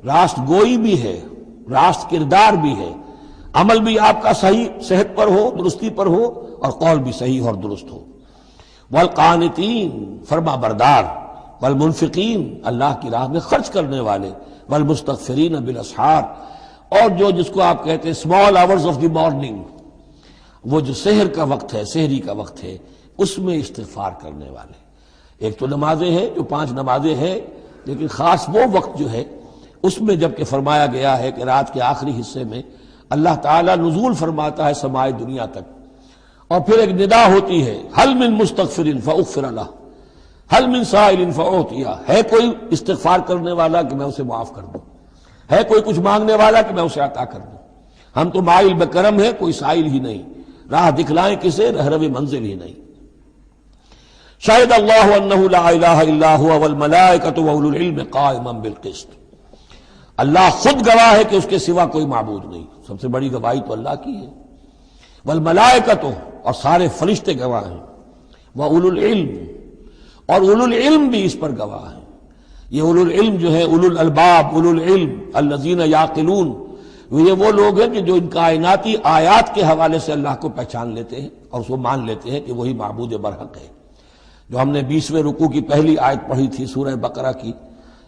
A: راست گوئی بھی ہے، راست کردار بھی ہے، عمل بھی آپ کا صحیح صحت پر ہو، درستی پر ہو، اور قول بھی صحیح اور درست ہو۔ والقانتین، فرما بردار، والمنفقین، اللہ کی راہ میں خرچ کرنے والے، والمستغفرین بالاسحار، اور جو جس کو آپ کہتے ہیں small hours of the morning, وہ جو سحر کا وقت ہے، سحری کا وقت ہے، اس میں استغفار کرنے والے۔ ایک تو نمازیں ہیں جو 5 نمازیں ہیں، لیکن خاص وہ وقت جو ہے اس میں جب کہ فرمایا گیا ہے کہ رات کے آخری حصے میں اللہ تعالیٰ نزول فرماتا ہے سمائے دنیا تک، اور پھر ایک ندا ہوتی ہے، حل من مستغفر فاغفر لہ، حل من سائل فاعطیہ، ہے کوئی استغفار کرنے والا کہ میں اسے معاف کر دوں، ہے کوئی کچھ مانگنے والا کہ میں اسے عطا کر دوں۔ ہم تو مائل بکرم ہے، کوئی سائل ہی نہیں، راہ دکھلائیں کسے، رہرو منزل ہی نہیں۔ شاہد اللہ انہ لا الہ الا ہوا والملائکۃ واولو العلم قائما بالقسط، اللہ خود گواہ ہے کہ اس کے سوا کوئی معبود نہیں، سب سے بڑی گواہی تو اللہ کی ہے، والملائکۃ، اور سارے فرشتے گواہ ہیں، واولو العلم، اور اولو العلم بھی اس پر گواہ ہیں۔ یہ اولو العلم جو ہے، اولو الالباب، اولو العلم الذین یعقلون، یہ وہ لوگ ہیں کہ جو ان کائناتی آیات کے حوالے سے اللہ کو پہچان لیتے ہیں اور اس کو مان لیتے ہیں کہ وہی معبود برحق ہے۔ جو ہم نے 20ویں رکوع کی پہلی آیت پڑھی تھی سورہ بقرہ کی،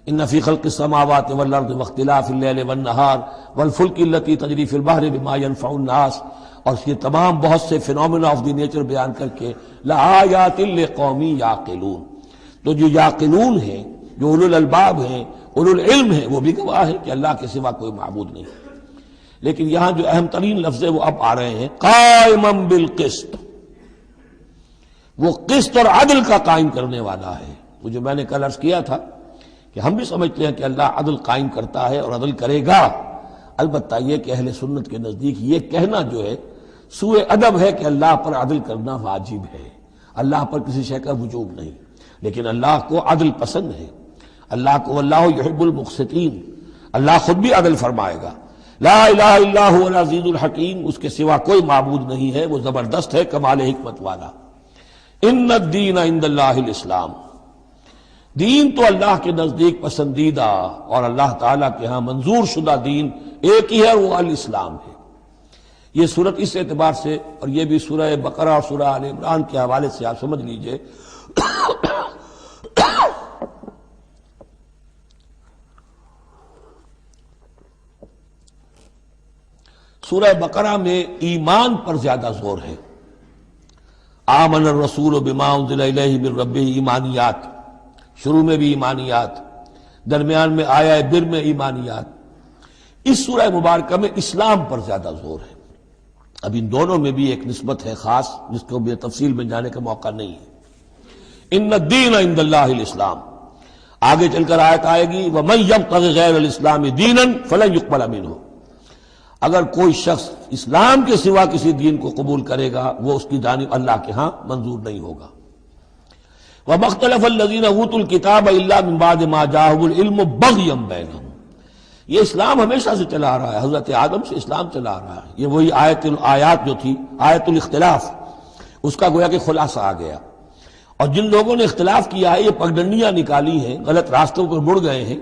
A: ان فی خلق السماوات والارض واختلاف اللیل والنہار والفلک التی تجری فی البحر بما ینفع الناس، اور اس کے تمام بہت سے فینومینا آف دی نیچر بیان کر کے لآیات لقوم یعقلون، تو جو یعقلون ہیں، جو اولو الالباب ہیں، اولو العلم ہیں، وہ بھی گواہ ہیں کہ اللہ کے سوا کوئی معبود نہیں۔ لیکن یہاں جو اہم ترین لفظ ہے وہ اب آ رہے ہیں، قائما بالقسط، وہ قسط اور عدل کا قائم کرنے والا ہے۔ وہ جو میں نے کل عرض کیا تھا کہ ہم بھی سمجھتے ہیں کہ اللہ عدل قائم کرتا ہے اور عدل کرے گا، البتہ یہ کہ اہل سنت کے نزدیک یہ کہنا جو ہے سوء ادب ہے کہ اللہ پر عدل کرنا واجب ہے، اللہ پر کسی شے کا وجوب نہیں، لیکن اللہ کو عدل پسند ہے، اللہ کو واللہ یحب المقسطین، اللہ خود بھی عدل فرمائے گا۔ لا الہ الا هو العزیز الحکیم، اس کے سوا کوئی معبود نہیں ہے، وہ زبردست ہے، کمال حکمت والا۔ ان الدین عند اللہ الاسلام، دین تو اللہ کے نزدیک پسندیدہ اور اللہ تعالیٰ کے ہاں منظور شدہ دین ایک ہی ہے، وہ الاسلام ہے۔ یہ صورت اس اعتبار سے، اور یہ بھی سورہ بقرہ اور سورہ آل عمران کے حوالے سے آپ سمجھ لیجئے، سورہ بقرہ میں ایمان پر زیادہ زور ہے۔ آمن الرسول بما انزل الیہ من ربہ، ایمانیات، شروع میں بھی ایمانیات، درمیان میں آیا بر میں ایمانیات۔ اس سورہ مبارکہ میں اسلام پر زیادہ زور ہے۔ اب ان دونوں میں بھی ایک نسبت ہے خاص جس کو بھی تفصیل میں جانے کا موقع نہیں ہے۔ ان الدین عند اللہ الاسلام، آگے چل کر آیت آئے گی وَمَن يَبْتَغِ غَيْرَ الْإِسْلَامِ دِينًا فَلَن يُقْبَلَ مِنْهُ، اگر کوئی شخص اسلام کے سوا کسی دین کو قبول کرے گا وہ اس کی جانب اللہ کے ہاں منظور نہیں ہوگا۔ وَمَا اخْتَلَفَ الَّذِينَ أُوتُوا الْكِتَابَ إِلَّا مِن بَعْدِ مَا جَاءَهُمُ الْعِلْمُ بَغْيًا بَيْنَهُمْ، یہ اسلام ہمیشہ سے چلا آ رہا ہے، حضرت آدم سے اسلام چلا آ رہا ہے۔ یہ وہی آیات جو تھی آیت الاختلاف، اس کا گویا کہ خلاصہ آ گیا۔ اور جن لوگوں نے اختلاف کیا ہے، یہ پگڈنڈیاں نکالی ہیں، غلط راستوں پر مڑ گئے ہیں،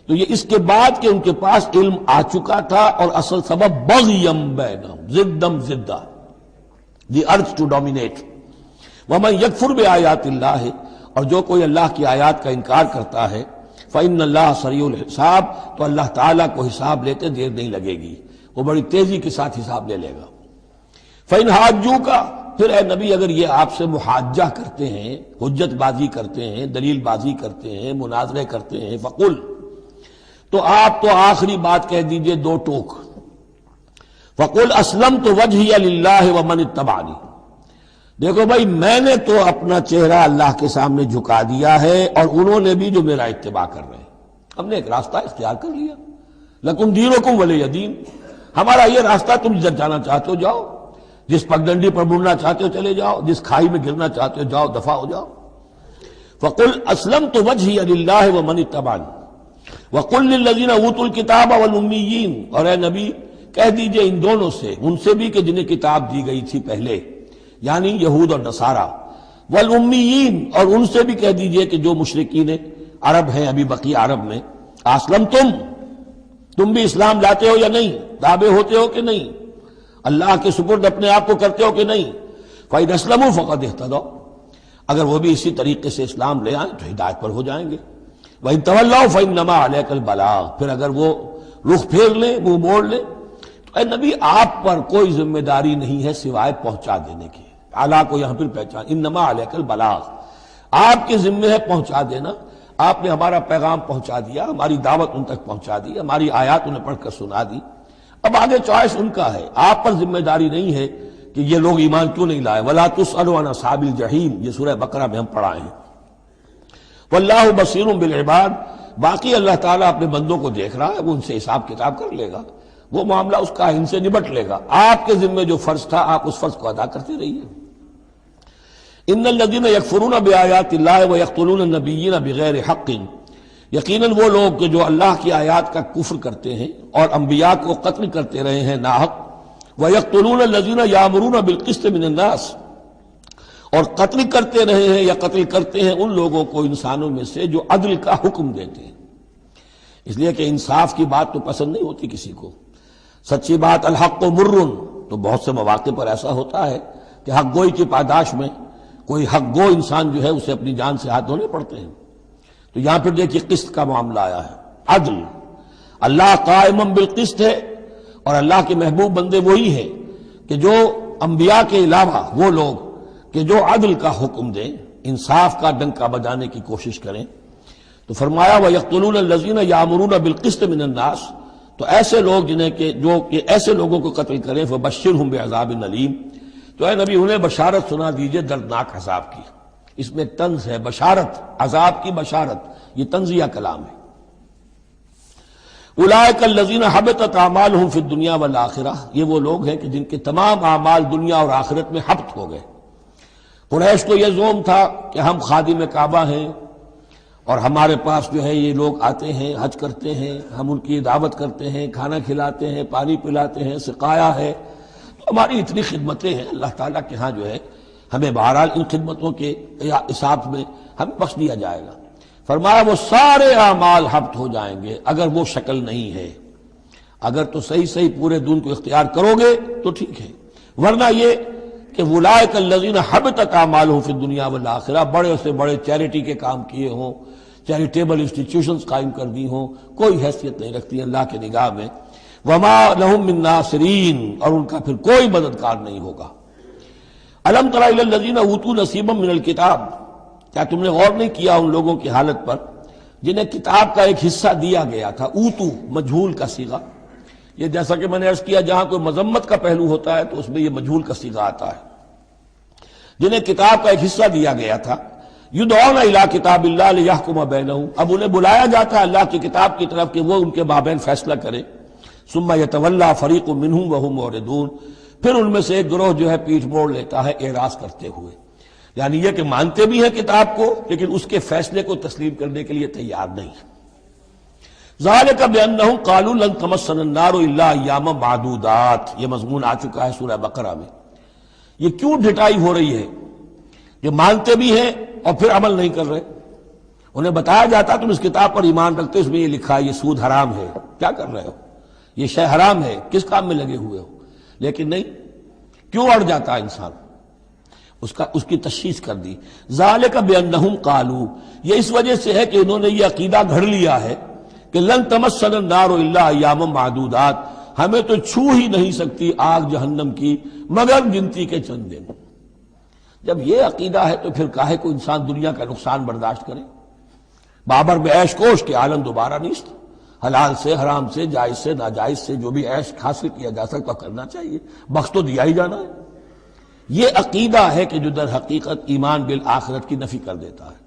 A: تو یہ اس کے بعد کہ ان کے پاس علم آ چکا تھا، اور اصل سبب بغیم بینہم، ضدم ضدہ، دی ارتھ ٹو ڈومینیٹ۔ ومن یکفر بآیات اللہ، اور جو کوئی اللہ کی آیات کا انکار کرتا ہے، فإن اللہ سریع الحساب، تو اللہ تعالیٰ کو حساب لیتے دیر نہیں لگے گی، وہ بڑی تیزی کے ساتھ حساب لے لے گا۔ فإن حاجوک، پھر اے نبی اگر یہ آپ سے محاجہ کرتے ہیں، حجت بازی کرتے ہیں، دلیل بازی کرتے ہیں، مناظرے کرتے ہیں، فقل، تو آپ تو آخری بات کہہ دیجئے دو ٹوک، فقل اسلمت وجہی للہ ومن اتبعنی، دیکھو بھائی میں نے تو اپنا چہرہ اللہ کے سامنے جھکا دیا ہے، اور انہوں نے بھی جو میرا اتباع کر رہے ہیں، ہم نے ایک راستہ اختیار کر لیا، لکم دینکم ولی دین، ہمارا یہ راستہ، تم جدھر جانا چاہتے ہو جاؤ، جس پگڈنڈی پر مڑنا چاہتے ہو چلے جاؤ، جس کھائی میں گرنا چاہتے ہو جاؤ، دفع ہو جاؤ۔ فقل اسلمت وجہی للہ ومن اتبعنی وقل للذین اوتوا الکتاب والامیین، اور اے نبی کہہ دیجئے ان دونوں سے، ان سے بھی کہ جنہیں کتاب دی گئی تھی پہلے، یعنی یہود اور نصارہ، والامیین، اور ان سے بھی کہہ دیجئے کہ جو مشرکین عرب ہیں ابھی بقی عرب میں، اسلمتم، تم بھی اسلام لاتے ہو یا نہیں، تابع ہوتے ہو کہ نہیں، اللہ کے سپرد اپنے آپ کو کرتے ہو کہ نہیں، فَإِنْ أَسْلَمُوا فَقَدِ اهْتَدَوْا، اگر وہ بھی اسی طریقے سے اسلام لے آئیں تو ہدایت پر ہو جائیں گے۔ وَإِنْ تَوَلَّوْا فَإِنَّمَا عَلَيْكَ الْبَلَاغُ، پھر اگر وہ رخ پھیر لیں، منہ موڑ لیں، تو اے نبی آپ پر کوئی ذمہ داری نہیں ہے سوائے پہنچا دینے کی۔ اعلیٰ کو یہاں پھر پہچان، انما علیک البلاغ، آپ کے ذمہ ہے پہنچا دینا، آپ نے ہمارا پیغام پہنچا دیا، ہماری دعوت ان تک پہنچا دی، ہماری آیات انہیں پڑھ کر سنا دی، اب آگے چوائس ان کا ہے، آپ پر ذمہ داری نہیں ہے کہ یہ لوگ ایمان کیوں نہیں لائے۔ وَلَا تُسْأَلُوا عَنْ أَصْحَابِ الْجَحِيمِ، یہ سورہ بقرہ میں ہم پڑھائے ہیں۔ وَاللَّهُ بَصِيرٌ بِالْعِبَادِ، باقی اللہ تعالیٰ اپنے بندوں کو دیکھ رہا ہے، وہ ان سے حساب کتاب کر لے گا، وہ معاملہ اس کا ان سے نبٹ لے گا، آپ کے ذمہ جو فرض تھا آپ اس فرض کو ادا کرتے رہیے۔ ان الذین یکفرون بآیات اللہ ویقتلون النبیین بغیر حق، یقیناً وہ لوگ کہ جو اللہ کی آیات کا کفر کرتے ہیں اور انبیاء کو قتل کرتے رہے ہیں ناحق، ویقتلون الذین یامرون بالقسط من الناس، اور قتل کرتے رہے ہیں یا قتل کرتے ہیں ان لوگوں کو انسانوں میں سے جو عدل کا حکم دیتے ہیں، اس لیے کہ انصاف کی بات تو پسند نہیں ہوتی کسی کو، سچی بات الحق مر، تو بہت سے مواقع پر ایسا ہوتا ہے کہ حق گوئی کی پاداش میں کوئی حق گو انسان جو ہے اسے اپنی جان سے ہاتھ دھونے پڑتے ہیں، تو یہاں پھر دیکھیے قسط کا معاملہ آیا ہے، عدل، اللہ قائم بالقسط ہے، اور اللہ کے محبوب بندے وہی ہیں کہ جو انبیاء کے علاوہ وہ لوگ کہ جو عدل کا حکم دیں، انصاف کا ڈنکا بجانے کی کوشش کریں، تو فرمایا وَيَقْتُلُونَ الَّذِينَ يَأْمُرُونَ بِالْقِسْطِ مِنَ النَّاسِ، تو ایسے لوگ جنہیں کہ جو کہ ایسے لوگوں کو قتل کریں فَبَشِّرْهُمْ بِعَذَابٍ أَلِيمٍ، تو اے نبی انہیں بشارت سنا دیجئے دردناک عذاب کی، اس میں طنز ہے، بشارت، عذاب کی بشارت، یہ طنزیہ کلام ہے۔ اولئک الذین حبطت اعمالهم فی الدنیا والآخرہ، یہ وہ لوگ ہیں کہ جن کے تمام اعمال دنیا اور آخرت میں حبط ہو گئے۔ قریش کو یہ زوم تھا کہ ہم خادم کعبہ ہیں اور ہمارے پاس جو ہے یہ لوگ آتے ہیں، حج کرتے ہیں، ہم ان کی دعوت کرتے ہیں، کھانا کھلاتے ہیں، پانی پلاتے ہیں، سقایا ہے، تو ہماری اتنی خدمتیں ہیں، اللہ تعالیٰ کے ہاں جو ہے ہمیں بہرحال ان خدمتوں کے حساب میں ہمیں بخش دیا جائے گا۔ فرمایا وہ سارے اعمال حبط ہو جائیں گے اگر وہ شکل نہیں ہے، اگر تو صحیح صحیح پورے دین کو اختیار کرو گے تو ٹھیک ہے، ورنہ یہ کہ اولئک الذین حبطت اعمالهم فی الدنیا والآخرہ، بڑے سے بڑے چیریٹی کے کام کیے ہوں، چیریٹیبل انسٹیٹیوشنز قائم کر دی ہوں، کوئی حیثیت نہیں رکھتی اللہ کے نگاہ میں۔ وما لهم من ناصرین، اور ان کا پھر کوئی مددگار نہیں ہوگا۔ الم تر الی الذین اوتوا نصیبا من الکتاب، کیا تم نے غور نہیں کیا ان لوگوں کی حالت پر جنہیں کتاب کا ایک حصہ دیا گیا تھا؟ اوتو مجہول کا صیغہ، یہ جیسا کہ میں نے عرض کیا جہاں کوئی مذمت کا پہلو ہوتا ہے تو اس میں یہ مجہول کا صیغہ آتا ہے، جنہیں کتاب کا ایک حصہ دیا گیا تھا، یدعون الی کتاب اللہ لیحکم بینہم، اب انہیں بلایا جاتا ہے اللہ کی کتاب کی طرف کہ وہ ان کے مابین فیصلہ کرے. ثم یتولی فریق منہم وہم معرضون، پھر ان میں سے ایک گروہ جو ہے پیٹھ موڑ لیتا ہے اعراض کرتے ہوئے، یعنی یہ کہ مانتے بھی ہیں کتاب کو لیکن اس کے فیصلے کو تسلیم کرنے کے لیے تیار نہیں. ذالک بانہم قالوا لن تمسنا النار الا ایاما معدودات، یہ مضمون آ چکا ہے سورہ بقرہ میں. یہ کیوں ڈھٹائی ہو رہی ہے؟ یہ مانتے بھی ہیں اور پھر عمل نہیں کر رہے. انہیں بتایا جاتا تم اس کتاب پر ایمان رکھتے، اس میں یہ لکھا ہے یہ سود حرام ہے، کیا کر رہے ہو، یہ شے حرام ہے، کس کام میں لگے ہوئے ہو. لیکن نہیں، کیوں اڑ جاتا ہے انسان؟ اس کی تشخیص کر دی. ذالک بانہم قالوا، یہ اس وجہ سے ہے کہ انہوں نے یہ عقیدہ گھڑ لیا ہے کہ لن تمسنا النار الا ایاما معدودات، ہمیں تو چھو ہی نہیں سکتی آگ جہنم کی مگر گنتی کے چند دن. جب یہ عقیدہ ہے تو پھر کاہے کو انسان دنیا کا نقصان برداشت کرے؟ بابر میں عیش کوش کے عالم دوبارہ نیست، حلال سے حرام سے جائز سے ناجائز سے جو بھی عیش حاصل کیا جا سکتا کرنا چاہیے، بخش تو دیا ہی جانا ہے. یہ عقیدہ ہے کہ جو در حقیقت ایمان بالآخرت کی نفی کر دیتا ہے.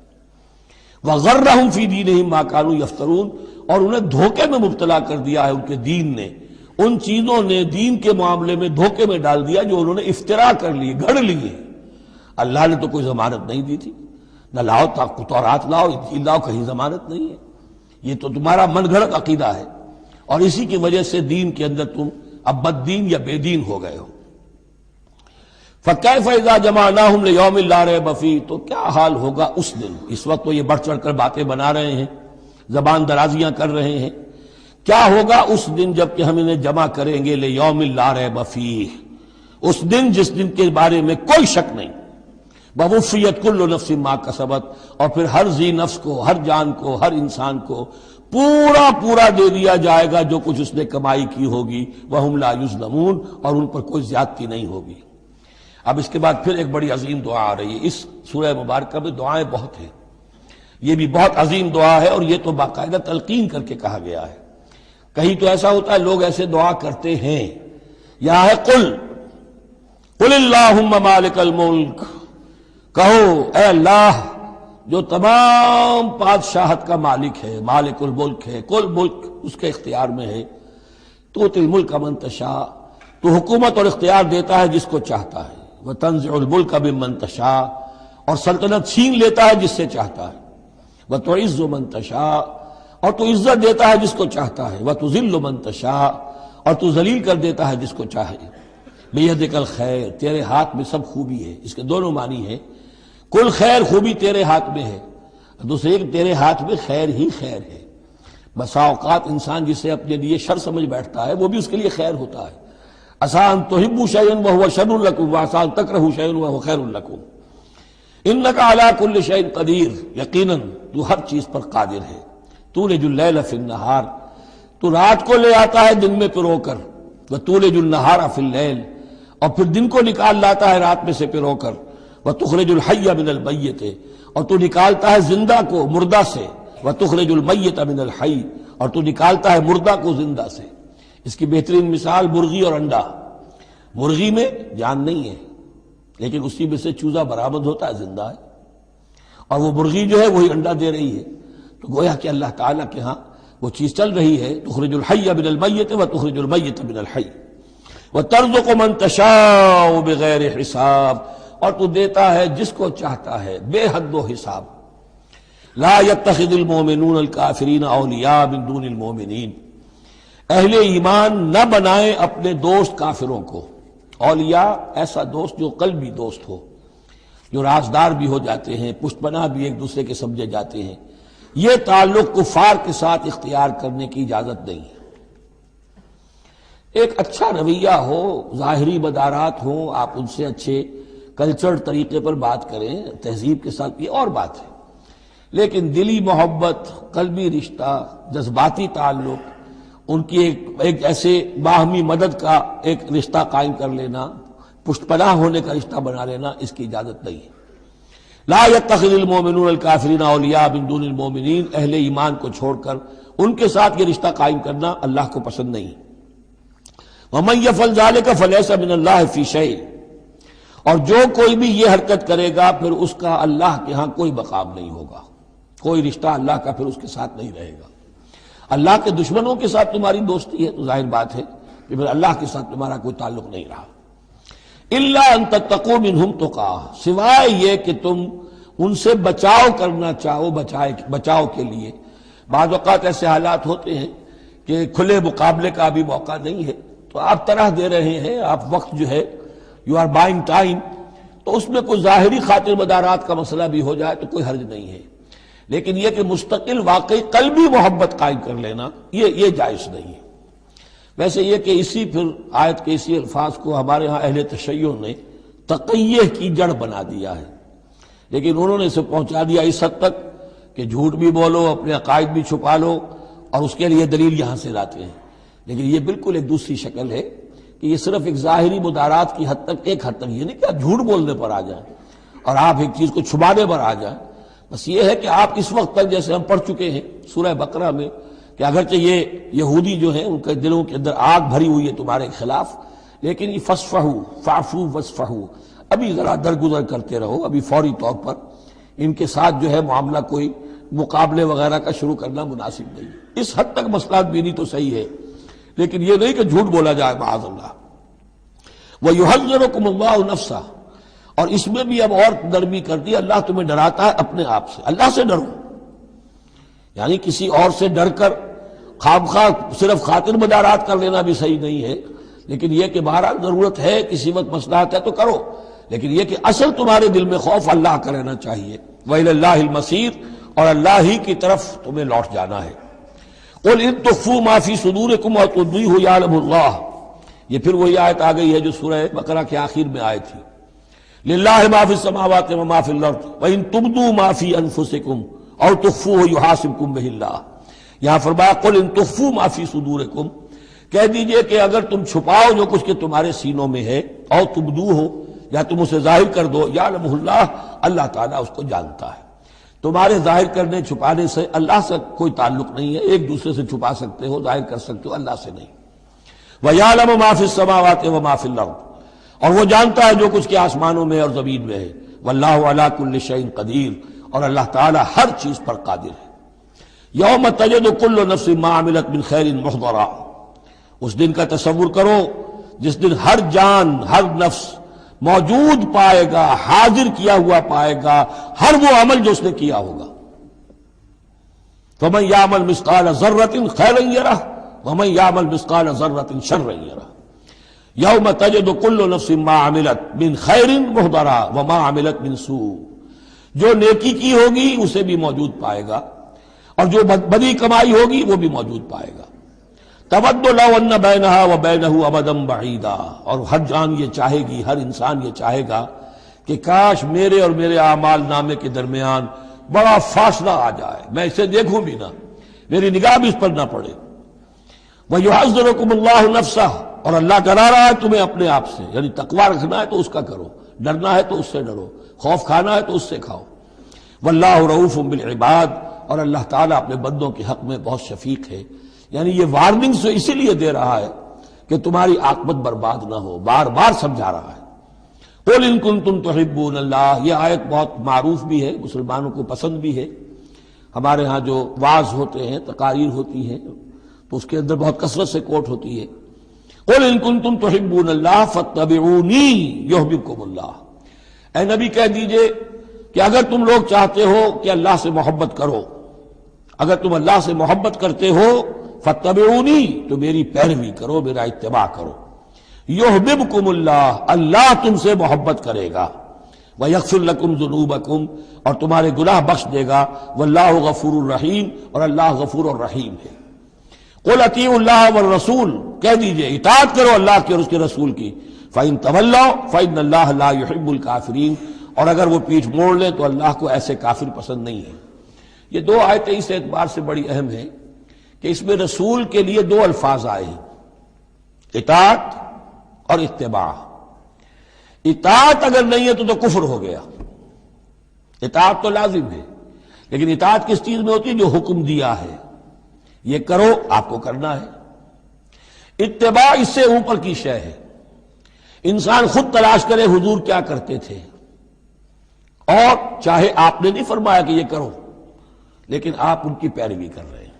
A: وَغَرَّهُمْ فِي دِينِهِمْ مَا كَانُوا يَفْتَرُونَ، اور انہیں دھوکے میں مبتلا کر دیا ہے ان کے دین نے، ان چیزوں نے دین کے معاملے میں دھوکے میں ڈال دیا جو انہوں نے افترا کر لیے، گھڑ لیے. اللہ نے تو کوئی ضمانت نہیں دی تھی، نہ لاؤ تورات لاؤ انجیل لاؤ، کہیں ضمانت نہیں ہے. یہ تو تمہارا من گھڑت عقیدہ ہے اور اسی کی وجہ سے دین کے اندر تم اب بد دین یا بے دین ہو گئے ہو. فَكَيْفَ إِذَا جَمَعْنَاهُمْ لِيَوْمٍ لَا رَيْبَ فِيهِ، تو کیا حال ہوگا اس دن. اس وقت تو یہ بڑھ چڑھ کر باتیں بنا رہے ہیں، زبان درازیاں کر رہے ہیں. کیا ہوگا اس دن جب کہ ہم انہیں جمع کریں گے لِيَوْمٍ لَا رَيْبَ فِيهِ، اس دن جس دن کے بارے میں کوئی شک نہیں. وَوُفِّيَتْ كُلُّ نَفْسٍ مَا كَسَبَتْ، اور پھر ہر ذی نفس کو، ہر جان کو، ہر انسان کو پورا دے دیا جائے گا جو کچھ اس نے کمائی کی ہوگی. وَهُمْ لَا يُظْلَمُونَ، اور ان پر کوئی زیادتی نہیں ہوگی. اب اس کے بعد پھر ایک بڑی عظیم دعا آ رہی ہے. اس سورہ مبارکہ میں دعائیں بہت ہیں، یہ بھی بہت عظیم دعا ہے اور یہ تو باقاعدہ تلقین کر کے کہا گیا ہے. کہیں تو ایسا ہوتا ہے لوگ ایسے دعا کرتے ہیں. یہاں ہے قل اللہم مالک الملک، کہو اے اللہ جو تمام بادشاہت کا مالک ہے، مالک الملک ہے، کل ملک اس کے اختیار میں ہے. تؤتی الملک من تشاء، تو حکومت اور اختیار دیتا ہے جس کو چاہتا ہے. وتنزع الملک ممن تشاء، اور سلطنت چھین لیتا ہے جس سے چاہتا ہے. وتعز من تشاء، اور تو عزت دیتا ہے جس کو چاہتا ہے. وتذل من تشاء، اور تو ذلیل کر دیتا ہے جس کو چاہے. بیدک الخیر، تیرے ہاتھ میں سب خوبی ہے. اس کے دونوں معنی ہیں، کل خیر خوبی تیرے ہاتھ میں ہے، دوسرے تیرے ہاتھ میں خیر ہی خیر ہے. بسا اوقات انسان جسے اپنے لیے شر سمجھ بیٹھتا ہے وہ بھی اس کے لیے خیر ہوتا ہے. عسیٰ ان تحبوا شیئا وہو شر لکم وعسیٰ ان تکرہوا شیئا وہو خیر لکم. انک علی کل شیء قدیر، یقیناً تو ہر چیز پر قادر ہے. تولج اللیل فی النہار، تو رات کو لے آتا ہے دن میں پرو کر. وتولج النہار فی اللیل، اور پھر دن کو نکال لاتا ہے رات میں سے پرو کر. وتخرج الحی من المیت، اور تو نکالتا ہے زندہ کو مردہ سے. وتخرج المیت من الحی، اور تو نکالتا ہے مردہ کو زندہ سے. اس کی بہترین مثال مرغی اور انڈا. مرغی میں جان نہیں ہے لیکن اسی میں سے چوزہ برآمد ہوتا ہے، زندہ ہے، اور وہ مرغی جو ہے وہی انڈا دے رہی ہے. تو گویا کہ اللہ تعالیٰ کے ہاں وہ چیز چل رہی ہے. تخرج الحی من المیت وتخرج المیت من الحی وترزق من تشاء بغیر حساب، اور تو دیتا ہے جس کو چاہتا ہے بے حد و حساب. لا يتخذ المؤمنون الکافرین اولیاء من دون المؤمنین، اہل ایمان نہ بنائیں اپنے دوست کافروں کو. اولیاء ایسا دوست جو قلبی دوست ہو، جو رازدار بھی ہو جاتے ہیں، پشت پناہ بھی ایک دوسرے کے سمجھے جاتے ہیں. یہ تعلق کفار کے ساتھ اختیار کرنے کی اجازت نہیں ہے. ایک اچھا رویہ ہو، ظاہری مدارات ہوں، آپ ان سے اچھے کلچرڈ طریقے پر بات کریں، تہذیب کے ساتھ، یہ اور بات ہے. لیکن دلی محبت، قلبی رشتہ، جذباتی تعلق، ان کی ایک ایسے باہمی مدد کا ایک رشتہ قائم کر لینا، پشت پناہ ہونے کا رشتہ بنا لینا، اس کی اجازت نہیں ہے. لا يتخذ المؤمنون الکافرین اولیاء من دون المؤمنین، اہل ایمان کو چھوڑ کر ان کے ساتھ یہ رشتہ قائم کرنا اللہ کو پسند نہیں. ومن يفعل ذلك فليس من اللہ فی شیء، اور جو کوئی بھی یہ حرکت کرے گا پھر اس کا اللہ کے ہاں کوئی مقام نہیں ہوگا، کوئی رشتہ اللہ کا پھر اس کے ساتھ نہیں رہے گا۔ اللہ کے دشمنوں کے ساتھ تمہاری دوستی ہے تو ظاہر بات ہے کہ پھر اللہ کے ساتھ تمہارا کوئی تعلق نہیں رہا۔ الا ان تتقوا منہم تقا، سوائے یہ کہ تم ان سے بچاؤ کرنا چاہو، بچاؤ کے لیے۔ بعض اوقات ایسے حالات ہوتے ہیں کہ کھلے مقابلے کا بھی موقع نہیں ہے تو آپ طرح دے رہے ہیں، آپ وقت جو ہے یو آر بائنگ ٹائم، تو اس میں کوئی ظاہری خاطر مدارات کا مسئلہ بھی ہو جائے تو کوئی حرج نہیں ہے، لیکن یہ کہ مستقل واقعی قلبی محبت قائم کر لینا یہ جائز نہیں ہے۔ ویسے یہ کہ اسی پھر آیت کے اسی الفاظ کو ہمارے ہاں اہل تشیع نے تقیہ کی جڑ بنا دیا ہے، لیکن انہوں نے اسے پہنچا دیا اس حد تک کہ جھوٹ بھی بولو، اپنے عقائد بھی چھپا لو، اور اس کے لیے دلیل یہاں سے لاتے ہیں۔ لیکن یہ بالکل ایک دوسری شکل ہے کہ یہ صرف ایک ظاہری مدارات کی حد تک، ایک حد تک، یہ نہیں کہ آپ جھوٹ بولنے پر آ جائیں اور آپ ایک چیز کو چھپانے پر آ جائیں، بس یہ ہے کہ آپ اس وقت تک جیسے ہم پڑھ چکے ہیں سورہ بقرہ میں کہ اگرچہ یہ یہودی جو ہیں ان کے دلوں کے اندر آگ بھری ہوئی ہے تمہارے خلاف، لیکن یہ فصفحوا فاعفوا واصفحوا، ابھی ذرا درگزر کرتے رہو، ابھی فوری طور پر ان کے ساتھ جو ہے معاملہ کوئی مقابلے وغیرہ کا شروع کرنا مناسب نہیں۔ اس حد تک مصلحت بینی تو صحیح ہے، لیکن یہ نہیں کہ جھوٹ بولا جائے معاذ اللہ۔ وَيُحَذِّرُكُمُ اللَّهُ نَفْسَهُ، اور اس میں بھی اب اور نرمی کر دی، اللہ تمہیں ڈراتا ہے اپنے آپ سے، اللہ سے ڈرو، یعنی کسی اور سے ڈر کر خواہ صرف خاطر مدارات کر لینا بھی صحیح نہیں ہے، لیکن یہ کہ بہرحال ضرورت ہے، کسی وقت مصلحت ہے تو کرو، لیکن یہ کہ اصل تمہارے دل میں خوف اللہ کا رہنا چاہیے۔ وَإِلَى اللَّهِ الْمَصِيرُ، اور اللہ ہی کی طرف تمہیں لوٹ جانا ہے۔ قُلْ إِن تُخْفُوا مَا فِي صُدُورِكُمْ وَتُبْدُوهُ يَعْلَمُ اللَّهُ، یہ پھر وہی آیت آ گئی ہے جو سورہ بقرہ کے آخر میں آئی تھی، لِلَّهِ مَا فِي السَّمَاوَاتِ وَمَا فِي الْأَرْضِ وَإِن تُبْدُوا مَا فِي أَنفُسِكُمْ أَوْ تُخْفُوهُ يُحَاسِبْكُم بِهِ اللَّهُ، یہاں فرمایا قُلْ إِن تُخْفُوا مَا فِي صُدُورِكُمْ، کہہ دیجئے کہ اگر تم چھپاؤ جو کچھ کہ تمہارے سینوں میں ہے، او تبدوہ، یا تم اسے ظاہر کر دو، یعلمہ اللہ، اللہ تعالیٰ اس کو جانتا ہے۔ تمہارے ظاہر کرنے چھپانے سے اللہ سے کوئی تعلق نہیں ہے، ایک دوسرے سے چھپا سکتے ہو، ظاہر کر سکتے ہو، اللہ سے نہیں۔ وَيَعْلَمُ مَا فِي السَّمَاوَاتِ وَمَا فِي الْأَرْضِ، اور وہ جانتا ہے جو کچھ کے آسمانوں میں اور زمین میں ہے۔ وَاللَّهُ عَلَىٰ كُلِّ شَيْءٍ قَدِيرٌ، اور اللہ تعالیٰ ہر چیز پر قادر ہے۔ یوم تجد کل نفس ما عملت من خیر محضرا، اس دن کا تصور کرو جس دن ہر جان، ہر نفس موجود پائے گا، حاضر کیا ہوا پائے گا ہر وہ عمل جو اس نے کیا ہوگا۔ فمن یعمل مثقال ذرۃ خیرا یرہ ومن یعمل مثقال ذرۃ شرا یرہ، یوم تجد کل نفس ما عملت من خیر محضرا وما عملت من سوء، جو نیکی کی ہوگی اسے بھی موجود پائے گا اور جو بدی کمائی ہوگی وہ بھی موجود پائے گا۔ تود لو ان بینہا وبینہ امدا بعیدا، اور ہر جان یہ چاہے گی، ہر انسان یہ چاہے گا کہ کاش میرے اور میرے اعمال نامے کے درمیان بڑا فاصلہ آ جائے، میں اسے دیکھوں بھی نہ، میری نگاہ بھی اس پر نہ پڑے۔ وَيُحَذِّرُكُمُ اللَّهُ نَفْسَهُ، اور اللہ ڈرا رہا ہے تمہیں اپنے آپ سے، یعنی تقویٰ رکھنا ہے تو اس کا کرو، ڈرنا ہے تو اس سے ڈرو، خوف کھانا ہے تو اس سے کھاؤ۔ وَاللَّهُ رَءُوفٌ بِالْعِبَادِ، اور اللہ تعالیٰ اپنے بندوں کے حق میں بہت شفیق ہے، یعنی یہ وارننگ سے اسی لیے دے رہا ہے کہ تمہاری عاقبت برباد نہ ہو، بار بار سمجھا رہا ہے۔ قُلْ إِن كُنتُمْ تُحِبُّونَ اللَّهَ، یہ آیت بہت معروف بھی ہے، مسلمانوں کو پسند بھی ہے۔ ہمارے ہاں جو وعظ ہوتے ہیں، تقاریر ہوتی ہیں، تو اس کے اندر بہت کثرت سے کوٹ ہوتی ہے، قُلْ إِن كُنتُمْ تُحِبُّونَ اللَّهَ فَاتَّبِعُونِي يُحْبِبْكُمُ اللَّهُ، اے نبی کہہ دیجئے کہ اگر تم لوگ چاہتے ہو کہ اللہ سے محبت کرو، اگر تم اللہ سے محبت کرتے ہو فَاتَّبِعُونِي، تو میری پیروی کرو، میرا اتباع کرو۔ یحببکم اللہ، اللہ تم سے محبت کرے گا، وَيَغْفِرْ لَكُمْ ذُنُوبَكُمْ، اور تمہارے گناہ بخش دے گا، وَاللَّهُ غَفُورٌ رَحِيمٌ، اور اللہ غفور اور رحیم ہے۔ قُلْ اطیعوا اللَّهَ وَالرَّسُولَ، کہہ دیجئے اطاعت کرو اللہ کی اور اس کے رسول کی، فَإِن تَوَلَّوْا فَإِنَّ اللَّهَ لَا يُحِبُّ الْكَافِرِينَ، اور اگر وہ پیٹھ موڑ لیں تو اللہ کو ایسے کافر پسند نہیں ہے۔ یہ دو آیتیں اس اعتبار سے بڑی اہم ہیں کہ اس میں رسول کے لیے دو الفاظ آئے ہیں، اطاعت اور اتباع۔ اطاعت اگر نہیں ہے تو کفر ہو گیا، اطاعت تو لازم ہے، لیکن اطاعت کس چیز میں ہوتی ہے؟ جو حکم دیا ہے یہ کرو، آپ کو کرنا ہے۔ اتباع اس سے اوپر کی شے ہے۔ انسان خود تلاش کرے حضور کیا کرتے تھے، اور چاہے آپ نے نہیں فرمایا کہ یہ کرو، لیکن آپ ان کی پیروی کر رہے ہیں،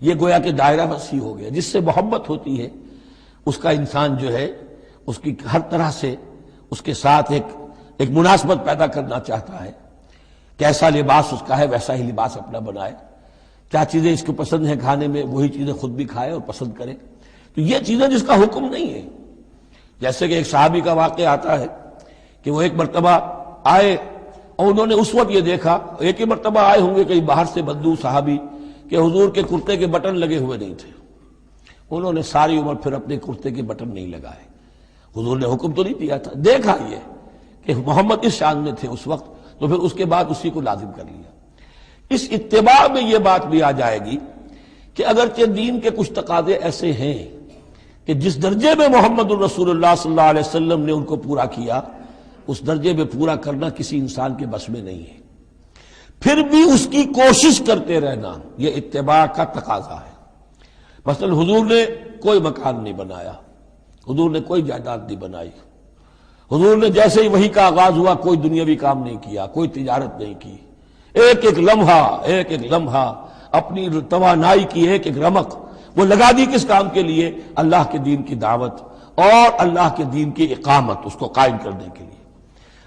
A: یہ گویا کہ دائرہ وسیع ہو گیا۔ جس سے محبت ہوتی ہے اس کا انسان جو ہے اس کی ہر طرح سے اس کے ساتھ ایک مناسبت پیدا کرنا چاہتا ہے، کیسا لباس اس کا ہے ویسا ہی لباس اپنا بنائے، کیا چیزیں اس کو پسند ہیں کھانے میں وہی چیزیں خود بھی کھائے اور پسند کرے۔ تو یہ چیزیں جس کا حکم نہیں ہے، جیسے کہ ایک صحابی کا واقعہ آتا ہے کہ وہ ایک مرتبہ آئے اور انہوں نے اس وقت یہ دیکھا، ایک ہی مرتبہ آئے ہوں گے کہیں باہر سے بدو صحابی، کہ حضور کے کرتے کے بٹن لگے ہوئے نہیں تھے۔ انہوں نے ساری عمر پھر اپنے کرتے کے بٹن نہیں لگائے، حضور نے حکم تو نہیں دیا تھا، دیکھا یہ کہ محمد اس شان میں تھے اس وقت، تو پھر اس کے بعد اسی کو لازم کر لیا۔ اس اتباع میں یہ بات بھی آ جائے گی کہ اگرچہ دین کے کچھ تقاضے ایسے ہیں کہ جس درجے میں محمد الرسول اللہ صلی اللہ علیہ وسلم نے ان کو پورا کیا، اس درجے میں پورا کرنا کسی انسان کے بس میں نہیں ہے، پھر بھی اس کی کوشش کرتے رہنا یہ اتباع کا تقاضا ہے۔ مثلا حضور نے کوئی مکان نہیں بنایا، حضور نے کوئی جائیداد نہیں بنائی، حضور نے جیسے ہی وحی کا آغاز ہوا کوئی دنیاوی کام نہیں کیا، کوئی تجارت نہیں کی، ایک ایک لمحہ اپنی توانائی کی ایک ایک رمق وہ لگا دی کس کام کے لیے؟ اللہ کے دین کی دعوت اور اللہ کے دین کی اقامت، اس کو قائم کرنے کے لیے۔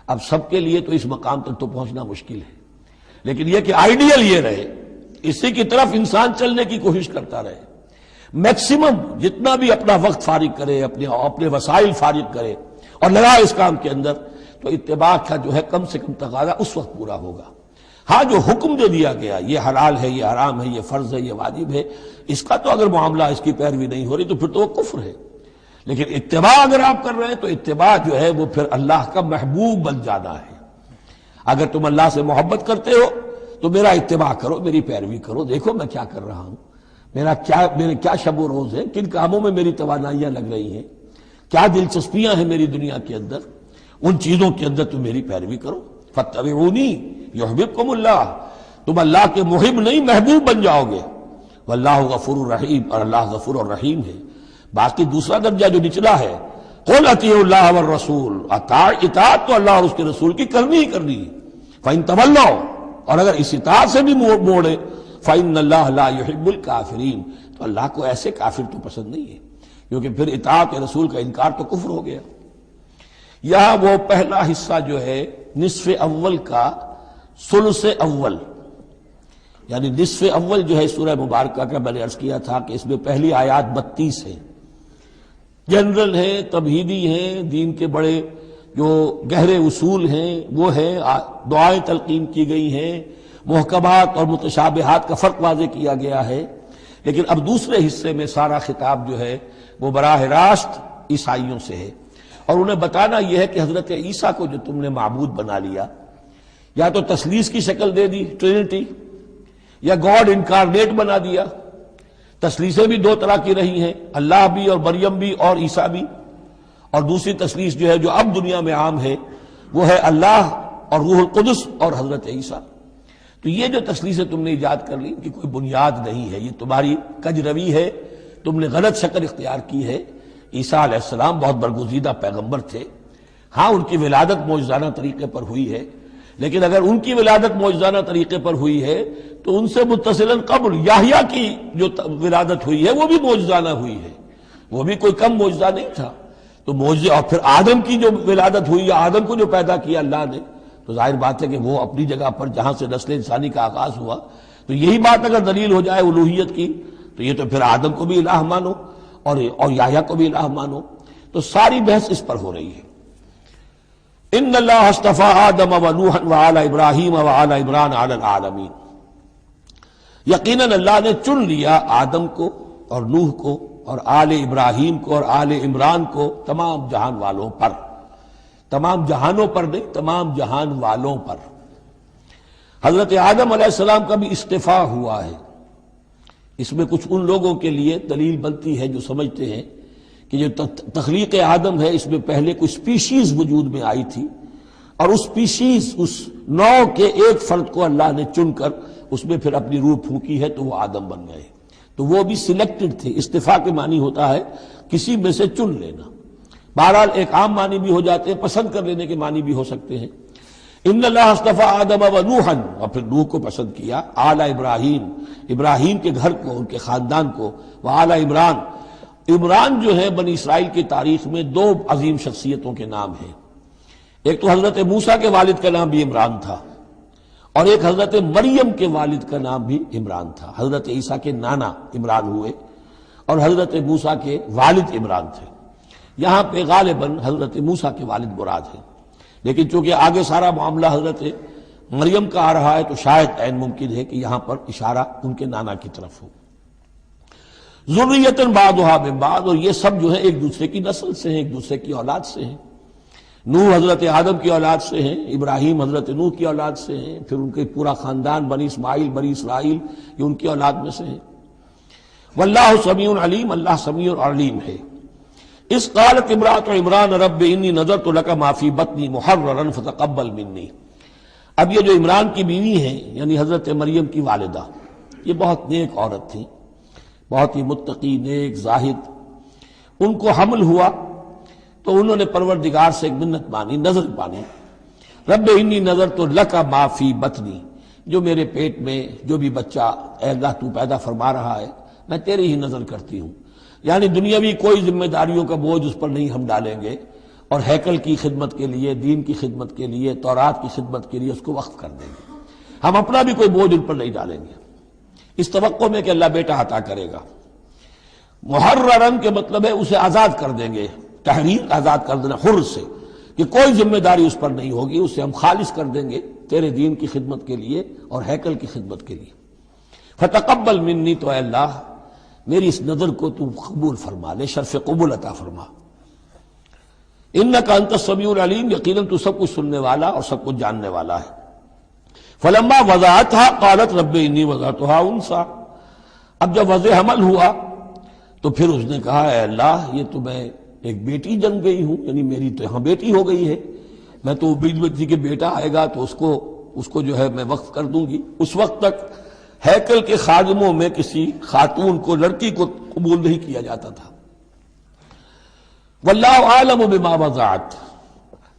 A: اب سب کے لیے تو اس مقام تک تو پہنچنا مشکل ہے، لیکن یہ کہ آئیڈیل یہ رہے، اسی کی طرف انسان چلنے کی کوشش کرتا رہے، میکسیمم جتنا بھی اپنا وقت فارغ کرے، اپنے وسائل فارغ کرے اور لگائے اس کام کے اندر، تو اتباع کا جو ہے کم سے کم تقاضا اس وقت پورا ہوگا۔ ہاں جو حکم دے دیا گیا یہ حلال ہے، یہ حرام ہے، یہ فرض ہے، یہ واجب ہے، اس کا تو اگر معاملہ اس کی پیروی نہیں ہو رہی تو پھر تو وہ کفر ہے، لیکن اتباع اگر آپ کر رہے ہیں تو اتباع جو ہے وہ پھر اللہ کا محبوب بن جانا ہے۔ اگر تم اللہ سے محبت کرتے ہو تو میرا اتباع کرو، میری پیروی کرو، دیکھو میں کیا کر رہا ہوں، میرے کیا شب و روز ہے، کن کاموں میں میری توانائیاں لگ رہی ہیں، کیا دلچسپیاں ہیں میری دنیا کے اندر، ان چیزوں کے اندر تم میری پیروی کرو۔ فاتبعونی یحببکم اللہ، تم اللہ کے محب نہیں محبوب بن جاؤ گے۔ واللہ غفور الرحیم، اور اللہ غفور الرحیم ہے۔ باقی دوسرا درجہ جو نچلا ہے، قل اطیعوا اللہ والرسول، اطاعت تو اللہ اور اس کے رسول کی کرنی ہی کرنی ہے۔ فإن تولوا، اور اگر اس اطاعت سے بھی موڑے، فإن اللہ لا يحب الکافرین، تو اللہ کو ایسے کافر تو پسند نہیں ہے، کیونکہ پھر اطاعت رسول کا انکار تو کفر ہو گیا۔ یہاں وہ پہلا حصہ جو ہے نصف اول کا ثلث اول، یعنی نصف اول جو ہے سورہ مبارکہ کا، میں نے عرض کیا تھا کہ اس میں پہلی آیات 32 ہیں، جنرل ہیں، تمہیدی ہیں، دین کے بڑے جو گہرے اصول ہیں وہ ہیں، دعائیں تلقین کی گئی ہیں، محکمات اور متشابہات کا فرق واضح کیا گیا ہے۔ لیکن اب دوسرے حصے میں سارا خطاب جو ہے وہ براہ راست عیسائیوں سے ہے، اور انہیں بتانا یہ ہے کہ حضرت عیسیٰ کو جو تم نے معبود بنا لیا، یا تو تثلیث کی شکل دے دی ٹرینٹی، یا گاڈ انکارنیٹ بنا دیا۔ تثلیثیں بھی دو طرح کی رہی ہیں، اللہ بھی اور مریم بھی اور عیسیٰ بھی، اور دوسری تثلیث جو ہے جو اب دنیا میں عام ہے وہ ہے اللہ اور روح القدس اور حضرت عیسیٰ۔ تو یہ جو تثلیثیں تم نے ایجاد کر لی ان کی کوئی بنیاد نہیں ہے، یہ تمہاری کج روی ہے، تم نے غلط شکل اختیار کی ہے۔ عیسیٰ علیہ السلام بہت برگزیدہ پیغمبر تھے، ہاں ان کی ولادت معجزانہ طریقے پر ہوئی ہے، لیکن اگر ان کی ولادت معجزانہ طریقے پر ہوئی ہے تو ان سے متصلاً قبل یحییٰ کی جو ولادت ہوئی ہے وہ بھی معجزانہ ہوئی ہے، وہ بھی کوئی کم معجزہ نہیں تھا۔ تو معجزے، اور پھر آدم کی جو ولادت ہوئی یا آدم کو جو پیدا کیا اللہ نے، تو ظاہر بات ہے کہ وہ اپنی جگہ پر جہاں سے نسل انسانی کا آغاز ہوا، تو یہی بات اگر دلیل ہو جائے الوہیت کی تو یہ تو پھر آدم کو بھی الہ مانو اور یحییٰ کو بھی الہ مانو، تو ساری بحث اس پر ہو رہی ہے۔ ان اللہ اصطفیٰ آدم و نوحا وآل ابراہیم وآل عمران علی العالمین، یقیناً اللہ نے چن لیا آدم کو اور نوح کو اور آل ابراہیم کو اور آل عمران کو تمام جہان والوں پر، تمام جہانوں پر نہیں، تمام جہان والوں پر۔ حضرت آدم علیہ السلام کا بھی استفاء ہوا ہے، اس میں کچھ ان لوگوں کے لیے دلیل بنتی ہے جو سمجھتے ہیں کہ جو تخلیق آدم ہے اس میں پہلے کوئی سپیشیز وجود میں آئی تھی، اور اس سپیشیز، اس نوع کے ایک فرد کو اللہ نے چن کر اس میں پھر اپنی روح پھونکی ہے تو وہ آدم بن گئے، تو وہ بھی سلیکٹڈ تھے۔ استفاء کے معنی ہوتا ہے کسی میں سے چن لینا، بہرحال ایک عام معنی بھی ہو جاتے ہیں، پسند کر لینے کے معنی بھی ہو سکتے ہیں۔ ان اللہ اصطفیٰ آدم و نوحا، اور پھر نوح کو پسند کیا، آل ابراہیم، ابراہیم کے گھر کو، ان کے خاندان کو، وآل عمران، عمران جو ہے بنی اسرائیل کی تاریخ میں دو عظیم شخصیتوں کے نام ہیں، ایک تو حضرت موسیٰ کے والد کا نام بھی عمران تھا، اور ایک حضرت مریم کے والد کا نام بھی عمران تھا۔ حضرت عیسیٰ کے نانا عمران ہوئے اور حضرت موسیٰ کے والد عمران تھے۔ یہاں پہ غالباً حضرت موسیٰ کے والد مراد ہیں، لیکن چونکہ آگے سارا معاملہ حضرت مریم کا آ رہا ہے تو شاید عین ممکن ہے کہ یہاں پر اشارہ ان کے نانا کی طرف ہو۔ ذریۃ بعضھا من بعض، اور یہ سب جو ہے ایک دوسرے کی نسل سے ہیں، ایک دوسرے کی اولاد سے ہیں۔ نوح حضرت آدم کی اولاد سے ہیں، ابراہیم حضرت نوح کی اولاد سے ہیں، پھر ان کے پورا خاندان بنی اسماعیل بنی اسرائیل یہ ان کی اولاد میں سے ہیں۔ واللہ سمیع علیم، اللہ سمیع اور علیم ہے۔ اس قالت امرأۃ عمران رب انی نذرت لک ما فی بطنی محررا فتقبل منی۔ اب یہ جو عمران کی بیوی ہیں یعنی حضرت مریم کی والدہ، یہ بہت نیک عورت تھی، بہت ہی متقی، نیک، زاہد۔ ان کو حمل ہوا تو انہوں نے پروردگار سے ایک منت مانی، نظر مانی، رب انی نذرت لک ما فی بطنی، جو میرے پیٹ میں جو بھی بچہ اے اللہ تو پیدا فرما رہا ہے میں تیری ہی نظر کرتی ہوں، یعنی دنیاوی کوئی ذمہ داریوں کا بوجھ اس پر نہیں ہم ڈالیں گے، اور ہیکل کی خدمت کے لیے، دین کی خدمت کے لیے، تورات کی خدمت کے لیے اس کو وقف کر دیں گے، ہم اپنا بھی کوئی بوجھ ان پر نہیں ڈالیں گے، اس توقع میں کہ اللہ بیٹا عطا کرے گا۔ محررن کے مطلب ہے اسے آزاد کر دیں گے، تحریر آزاد کر دینا، حر سے، کہ کوئی ذمہ داری اس پر نہیں ہوگی، اسے ہم خالص کر دیں گے تیرے دین کی خدمت کے لیے اور ہیکل کی خدمت کے لیے۔ فتقبل منی، تو اے اللہ میری اس نظر کو تو قبول فرما لے، شرف قبول عطا فرما۔ انک انت السمیع العلیم، یقیناً تو سب کچھ سننے والا اور سب کچھ جاننے والا ہے۔ فلما وضعتها قالت رب انی وضعتها انثی، اب جب وضع حمل ہوا تو پھر اس نے کہا اے اللہ یہ تو میں ایک بیٹی جن گئی ہوں، یعنی میری تو یہاں بیٹی ہو گئی ہے، میں تو امید میں تھی کہ بیٹا آئے گا تو اس کو جو ہے میں وقف کر دوں گی۔ اس وقت تک ہیکل کے خادموں میں کسی خاتون کو، لڑکی کو قبول نہیں کیا جاتا تھا۔ واللہ عالم بما وضعت،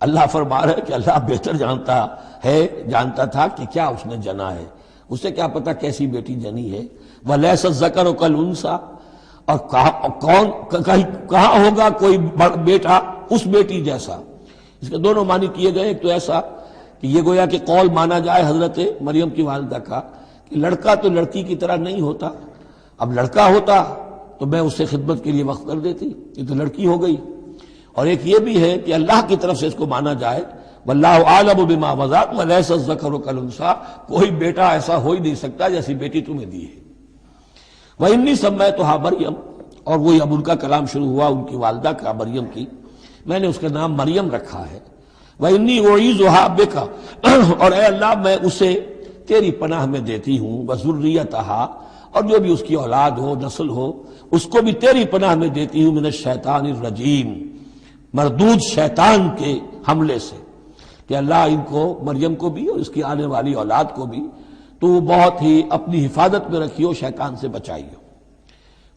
A: اللہ فرما رہا ہے کہ اللہ بہتر جانتا تھا کہ کیا اس نے جنا ہے، اسے کیا پتا کیسی بیٹی جنی ہے۔ ولیس الذکر کالانثی، اور کہاں ہوگا کوئی بیٹا اس بیٹی جیسا۔ اس کے دونوں معنی کیے گئے، ایک تو ایسا کہ یہ گویا کہ قول مانا جائے حضرت مریم کی والدہ کا کہ لڑکا تو لڑکی کی طرح نہیں ہوتا، اب لڑکا ہوتا تو میں اسے خدمت کے لیے وقف کر دیتی، یہ تو لڑکی ہو گئی۔ اور ایک یہ بھی ہے کہ اللہ کی طرف سے اس کو مانا جائے واللہ عالم بما وضعت ولیس الذکر کالانثی، کوئی بیٹا ایسا ہو ہی نہیں سکتا جیسی بیٹی تمہیں دی ہے۔ وَإِنِّي سَمَّيْتُهَا مریم، اور وہی اب ان کا کلام شروع ہوا ان کی والدہ کا مریم کی، میں نے اس کا نام مریم رکھا ہے۔ وَإِنِّي أُعِيذُهَا بِكَ، اور اے اللہ میں اسے تیری پناہ میں دیتی ہوں، وَذُرِّيَّتَهَا، اور جو بھی اس کی اولاد ہو، نسل ہو، اس کو بھی تیری پناہ میں دیتی ہوں، من الشیطان الرجیم، مردود شیطان کے حملے سے، کہ اللہ ان کو، مریم کو بھی اور اس کی آنے والی اولاد کو بھی تو بہت ہی اپنی حفاظت میں رکھیو، شیطان سے بچائیو۔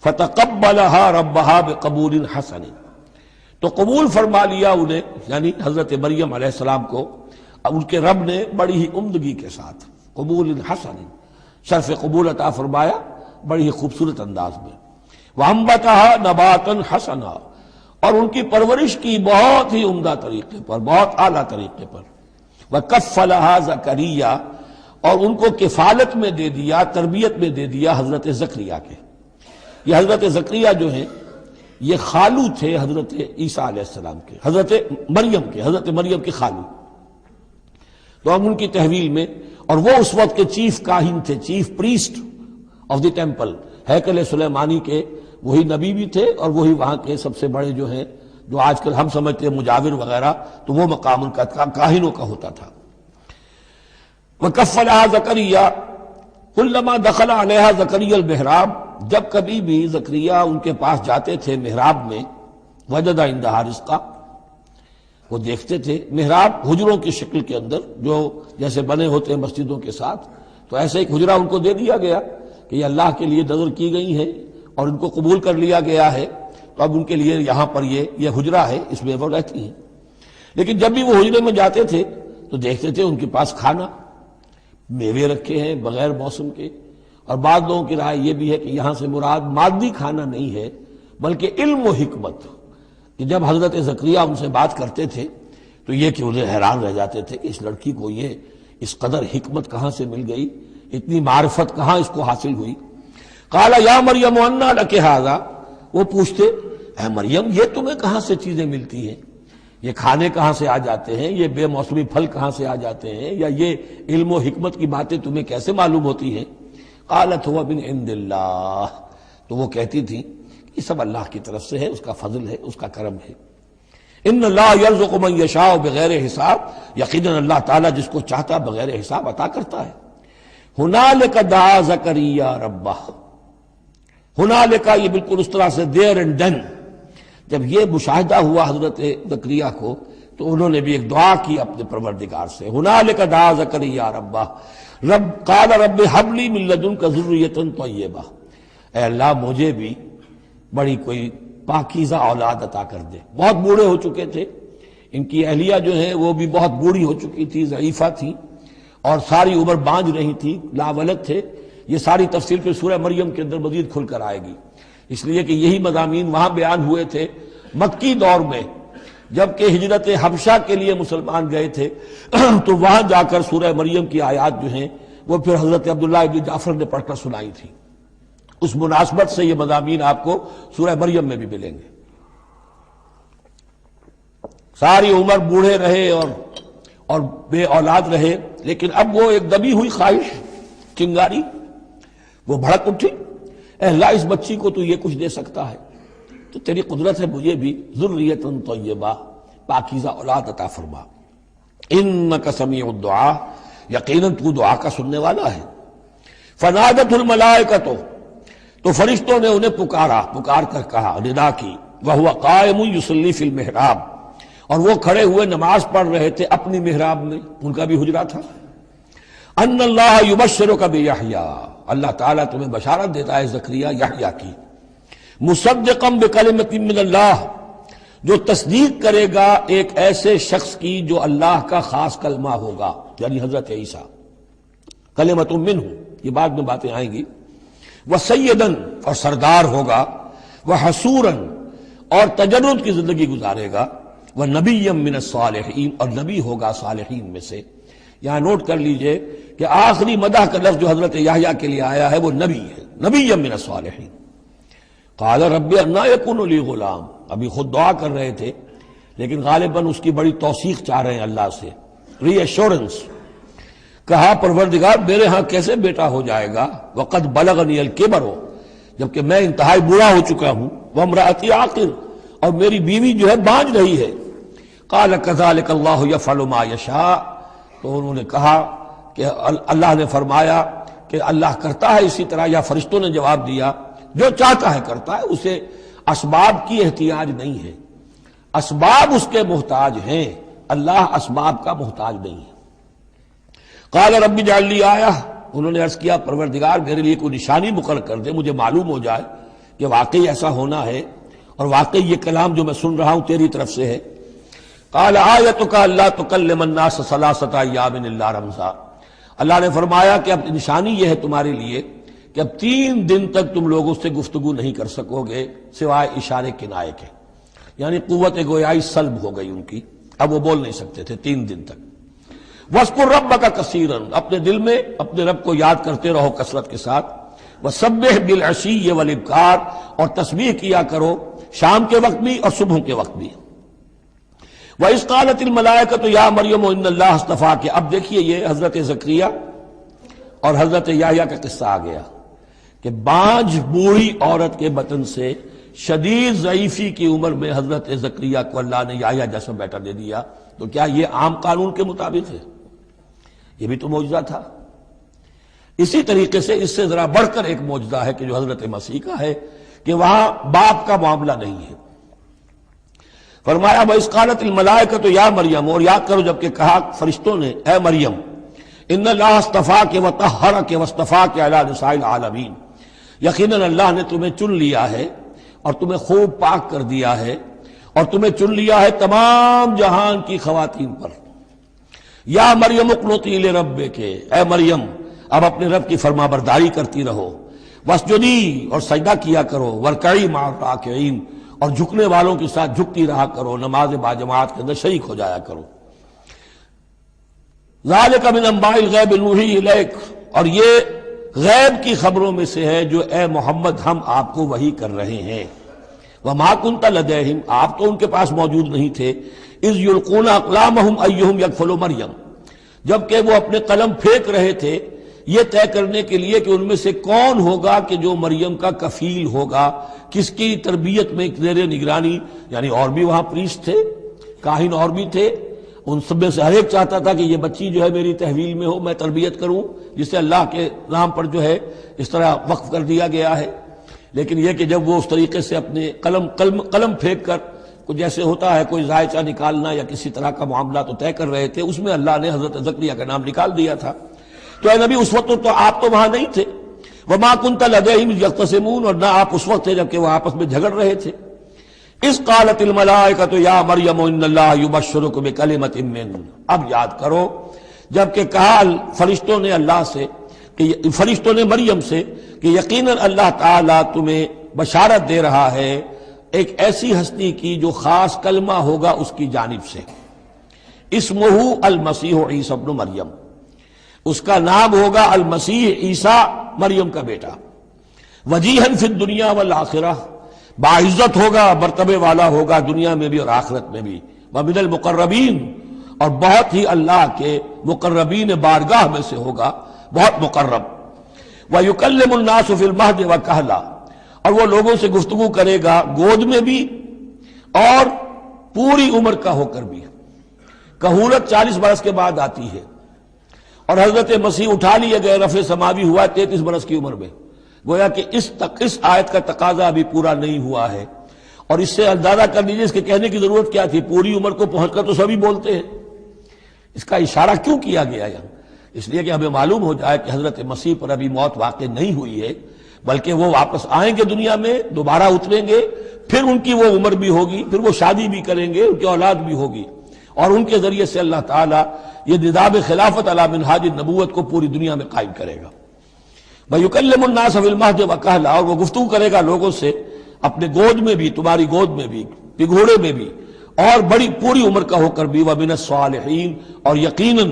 A: فتقبلها ربها بقبول حسن، تو قبول فرما لیا انہیں، یعنی حضرت مریم علیہ السلام کو ان کے رب نے بڑی ہی عمدگی کے ساتھ، قبول حسن، شرف قبول عطا فرمایا بڑی ہی خوبصورت انداز میں۔ وانبتها نباتا حسنا، اور ان کی پرورش کی بہت ہی عمدہ طریقے پر، بہت اعلیٰ طریقے پر۔ وکفلها زکریا، اور ان کو کفالت میں دے دیا، تربیت میں دے دیا حضرت زکریا کے۔ یہ حضرت زکریا جو ہیں یہ خالو تھے حضرت عیسیٰ علیہ السلام کے، حضرت مریم کے خالو، تو ہم ان کی تحویل میں، اور وہ اس وقت کے چیف کاہن تھے، chief priest of the temple, ہیکل سلیمانی کے وہی نبی بھی تھے، اور وہی وہاں کے سب سے بڑے جو ہیں، جو آج کل ہم سمجھتے ہیں مجاور وغیرہ، تو وہ مقام ان کا کاہنوں کا ہوتا تھا۔ وَكَفَّلَهَا زَكَرِيَّا كُلَّمَا دَخَلَ عَلَيْهَا زَكَرِيَّا الْمِحْرَابَ، جب کبھی بھی زکریا ان کے پاس جاتے تھے محراب میں، وجد عندها رزقا، وہ دیکھتے تھے محراب حجروں کی شکل کے اندر جو جیسے بنے ہوتے ہیں مسجدوں کے ساتھ، تو ایسے ایک حجرہ ان کو دے دیا گیا کہ یہ اللہ کے لیے نظر کی گئی ہے اور ان کو قبول کر لیا گیا ہے۔ تو اب ان کے لیے یہاں پر یہ حجرہ ہے، اس میں وہ رہتی ہیں، لیکن جب بھی وہ حجرے میں جاتے تھے تو دیکھتے تھے ان کے پاس کھانا، میوے رکھے ہیں بغیر موسم کے، اور بعض لوگوں کی رائے یہ بھی ہے کہ یہاں سے مراد مادی کھانا نہیں ہے بلکہ علم و حکمت، کہ جب حضرت زکریا ان سے بات کرتے تھے تو یہ کہ انہیں حیران رہ جاتے تھے کہ اس لڑکی کو یہ اس قدر حکمت کہاں سے مل گئی، اتنی معرفت کہاں اس کو حاصل ہوئی۔ قال یا مریم انا لک ھذا، وہ پوچھتے اے مریم یہ تمہیں کہاں سے چیزیں ملتی ہیں، یہ کھانے کہاں سے آ جاتے ہیں، یہ بے موسمی پھل کہاں سے آ جاتے ہیں، یا یہ علم و حکمت کی باتیں تمہیں کیسے معلوم ہوتی ہیں؟ قالت هو من عند اللہ، تو وہ کہتی تھی یہ سب اللہ کی طرف سے ہے، اس کا فضل ہے، اس کا کرم ہے۔ ان اللہ یرزق من یشاء بغیر حساب، یقیناً اللہ تعالیٰ جس کو چاہتا بغیر حساب عطا کرتا ہے۔ ہنالک دعا زکریا ربہ، ہنالک یہ بالکل اس طرح سے دیر اینڈ ڈن، جب یہ مشاہدہ ہوا حضرت زکریا کو تو انہوں نے بھی ایک دعا کی اپنے پروردگار سے، ہنالک دعا زکریا ربہ رب قال رب ہب لی من لدنک ذریۃ طیبہ، اے اللہ مجھے بھی بڑی کوئی پاکیزہ اولاد عطا کر دے۔ بہت بوڑھے ہو چکے تھے، ان کی اہلیہ جو ہے وہ بھی بہت بوڑھی ہو چکی تھی، ضعیفہ تھی، اور ساری عمر بانجھ رہی تھی، لاولد تھے۔ یہ ساری تفصیل پھر سورہ مریم کے اندر مزید کھل کر آئے گی، اس لیے کہ یہی مضامین وہاں بیان ہوئے تھے مکی دور میں، جبکہ ہجرت حبشہ کے لیے مسلمان گئے تھے تو وہاں جا کر سورہ مریم کی آیات جو ہیں وہ پھر حضرت عبداللہ ابن جعفر نے پڑھ کر سنائی تھی۔ اس مناسبت سے یہ مضامین آپ کو سورہ مریم میں بھی ملیں گے۔ ساری عمر بوڑھے رہے اور بے اولاد رہے، لیکن اب وہ ایک دبی ہوئی خواہش، چنگاری، وہ بھڑک اٹھی، اے اللہ اس بچی کو تو یہ کچھ دے سکتا ہے تو تیری قدرت ہے مجھے بھی ذریۃ طیبہ، پاکیزہ اولاد عطا فرما۔ انک سمیع الدعاء، یقیناً تو دعا کا سننے والا ہے۔ فنادت الملائکۃ، تو فرشتوں نے انہیں پکار کر کہا، ندا کی، وہو قائم یصلی فی المحراب، اور وہ کھڑے ہوئے نماز پڑھ رہے تھے اپنی محراب میں، ان کا بھی حجرہ تھا۔ ان اللہ یبشرک بیحییٰ، اللہ تعالیٰ تمہیں بشارت دیتا ہے زکریا یحییٰ کی، مصدقا بکلمۃ من اللہ، جو تصدیق کرے گا ایک ایسے شخص کی جو اللہ کا خاص کلمہ ہوگا، یعنی حضرت عیسیٰ، کلمۃ منہ، یہ بعد میں باتیں آئیں گی، وسیدن، اور سردار ہوگا، وحسورا، اور تجرد کی زندگی گزارے گا، ونبیا من الصالحین، اور نبی ہوگا صالحین میں سے۔ یہاں نوٹ کر لیجئے کہ آخری مدح کا لفظ جو حضرت یحییٰ کے لیے آیا ہے وہ نبی ہے، نبیا من الصالحین۔ قال رب انا یکون لی غلام، ابھی خود دعا کر رہے تھے لیکن غالباً اس کی بڑی توثیق چاہ رہے ہیں اللہ سے، ری ایشورنس۔ کہا پروردگار میرے ہاں کیسے بیٹا ہو جائے گا، وقد بلغنی الکبر، جبکہ میں انتہائی بوڑھا ہو چکا ہوں، وامرأتی عاقر، اور میری بیوی جو ہے بانجھ رہی ہے۔ قال کذلک اللہ یفعل ما یشاء، تو انہوں نے کہا کہ اللہ نے فرمایا کہ اللہ کرتا ہے اسی طرح، یا فرشتوں نے جواب دیا جو چاہتا ہے کرتا ہے، اسے اسباب کی احتیاج نہیں ہے، اسباب اس کے محتاج ہیں، اللہ اسباب کا محتاج نہیں ہے۔ قال رب اجعل لی آیہ، انہوں نے عرض کیا پروردگار میرے لیے کوئی نشانی مقرر کر دے، مجھے معلوم ہو جائے کہ واقعی ایسا ہونا ہے اور واقعی یہ کلام جو میں سن رہا ہوں تیری طرف سے ہے۔ قال آیتک الا تکلم الناس ثلاثۃ ایام الا رمزا، اللہ نے فرمایا کہ اب نشانی یہ ہے تمہارے لیے کہ اب 3 دن تک تم لوگوں سے گفتگو نہیں کر سکو گے سوائے اشارے کنائے کے، یعنی قوت گویائی سلب ہو گئی ان کی، اب وہ بول نہیں سکتے تھے 3 دن تک۔ وَاذْكُرْ رَبَّكَ كَثِيرًا، اپنے دل میں اپنے رب کو یاد کرتے رہو کثرت کے ساتھ۔ وَسَبِّحْ بِالْعَشِيِّ وَالْإِبْكَارِ، اور تسبیح کیا کرو شام کے وقت بھی اور صبح کے وقت بھی۔ وَإِذْ قَالَتِ الْمَلَائِكَةُ يَا مَرْيَمُ إِنَّ اللَّهَ اصْطَفَاكِ، اب دیکھیے یہ حضرت زکریا اور حضرت یحییٰ کا قصہ آ گیا کہ بانجھ بوڑھی عورت کے بطن سے شدید ضعیفی کی عمر میں حضرت زکریا کو اللہ نے یحییٰ جیسا بیٹا دے دیا، تو کیا یہ عام قانون کے مطابق ہے؟ یہ بھی تو معجزہ تھا۔ اسی طریقے سے اس سے ذرا بڑھ کر ایک معجزہ ہے کہ جو حضرت مسیح کا ہے کہ وہاں باپ کا معاملہ نہیں ہے۔ فرمایا وَإِذْ قَالَتِ الْمَلَائِكَةُ يَا مَرْيَمُ، اور یاد کرو جب کہ کہا فرشتوں نے اے مریم، ان اللہ اصطفاک وطہرک واصطفاک علی نساء العالمین، یقیناً اللہ نے تمہیں چن لیا ہے اور تمہیں خوب پاک کر دیا ہے اور تمہیں چن لیا ہے تمام جہان کی خواتین پر. یا مریم اقنتی لربک، اے مریم اب اپنے رب کی فرما برداری کرتی رہو. واسجدی، اور سجدہ کیا کرو. ورکعی مع الراکعین، اور جھکنے والوں کے ساتھ جھکتی رہا کرو، نماز باجماعت کے اندر شریک ہو جایا کرو. ذالک من انباء الغیب نوحی الیک، اور یہ غیب کی خبروں میں سے ہے جو اے محمد ہم آپ کو وحی کر رہے ہیں. وما کنت لدیہم، آپ تو ان کے پاس موجود نہیں تھے. اذ یلقون اقلامہم ایہم یکفل مریم، جبکہ وہ اپنے قلم پھینک رہے تھے یہ طے کرنے کے لیے کہ ان میں سے کون ہوگا کہ جو مریم کا کفیل ہوگا، کس کی تربیت میں زیر نگرانی. یعنی اور بھی وہاں پریسٹ تھے، کاہن اور بھی تھے، ان سب میں سے ہر ایک چاہتا تھا کہ یہ بچی جو ہے میری تحویل میں ہو، میں تربیت کروں، جسے اللہ کے نام پر جو ہے اس طرح وقف کر دیا گیا ہے. لیکن یہ کہ جب وہ اس طریقے سے اپنے قلم پھینک کر کچھ جیسے ہوتا ہے کوئی ذائچہ نکالنا یا کسی طرح کا معاملہ تو طے کر رہے تھے، اس میں اللہ نے حضرت زکریا کا نام نکال دیا تھا. تو اے نبی اس وقت تو آپ تو وہاں نہیں تھے. وما کنت لدیہم یختصمون، اور نہ آپ اس وقت تھے جبکہ وہ آپس میں جھگڑ رہے تھے. اذ قالت الملائکۃ یا مریم ان اللہ یبشرک بکلمۃ منہ، اب یاد کرو جبکہ کہا فرشتوں نے اللہ سے، کہ فرشتوں نے مریم سے کہ یقیناً اللہ تعالیٰ تمہیں بشارت دے رہا ہے ایک ایسی ہستی کی جو خاص کلمہ ہوگا اس کی جانب سے. اسمہ المسیح عیسی ابن مریم، اس کا نام ہوگا المسیح عیسیٰ مریم کا بیٹا. وجیہا فی الدنیا والآخرہ، باعزت ہوگا، مرتبے والا ہوگا دنیا میں بھی اور آخرت میں بھی. ومن المقربین، اور بہت ہی اللہ کے مقربین بارگاہ میں سے ہوگا، بہت مقرب. وَيُكَلِّمُ النَّاسُ فِي الْمَهْدِ وَكَهْلًا، اور وہ لوگوں سے گفتگو کرے گا گود میں بھی اور پوری عمر کا ہو کر بھی. کہولت 40 برس کے بعد آتی ہے، اور حضرت مسیح اٹھا لیے گئے، رفع سماوی ہوا 33 برس کی عمر میں. گویا کہ اس آیت کا تقاضا ابھی پورا نہیں ہوا ہے. اور اس سے اندازہ کر لیجیے اس کے کہنے کی ضرورت کیا تھی، پوری عمر کو پہنچ کر تو سبھی بولتے ہیں. اس کا اشارہ کیوں کیا گیا یہاں؟ اس لیے کہ ہمیں معلوم ہو جائے کہ حضرت مسیح پر ابھی موت واقع نہیں ہوئی ہے، بلکہ وہ واپس آئیں گے دنیا میں، دوبارہ اتریں گے، پھر ان کی وہ عمر بھی ہوگی، پھر وہ شادی بھی کریں گے، ان کی اولاد بھی ہوگی، اور ان کے ذریعے سے اللہ تعالیٰ یہ نظام خلافت علی منہاج النبوت کو پوری دنیا میں قائم کرے گا. وَيُكَلِّمُ النَّاسَ فِي الْمَهْدِ وَكَهْلًا، اور وہ گفتگو کرے گا لوگوں سے اپنے گود میں بھی، تمہاری گود میں بھی، پگھوڑے میں بھی، اور بڑی پوری عمر کا ہو کر بھی. وَمِنَ الصَّالِحِينَ، اور یقیناً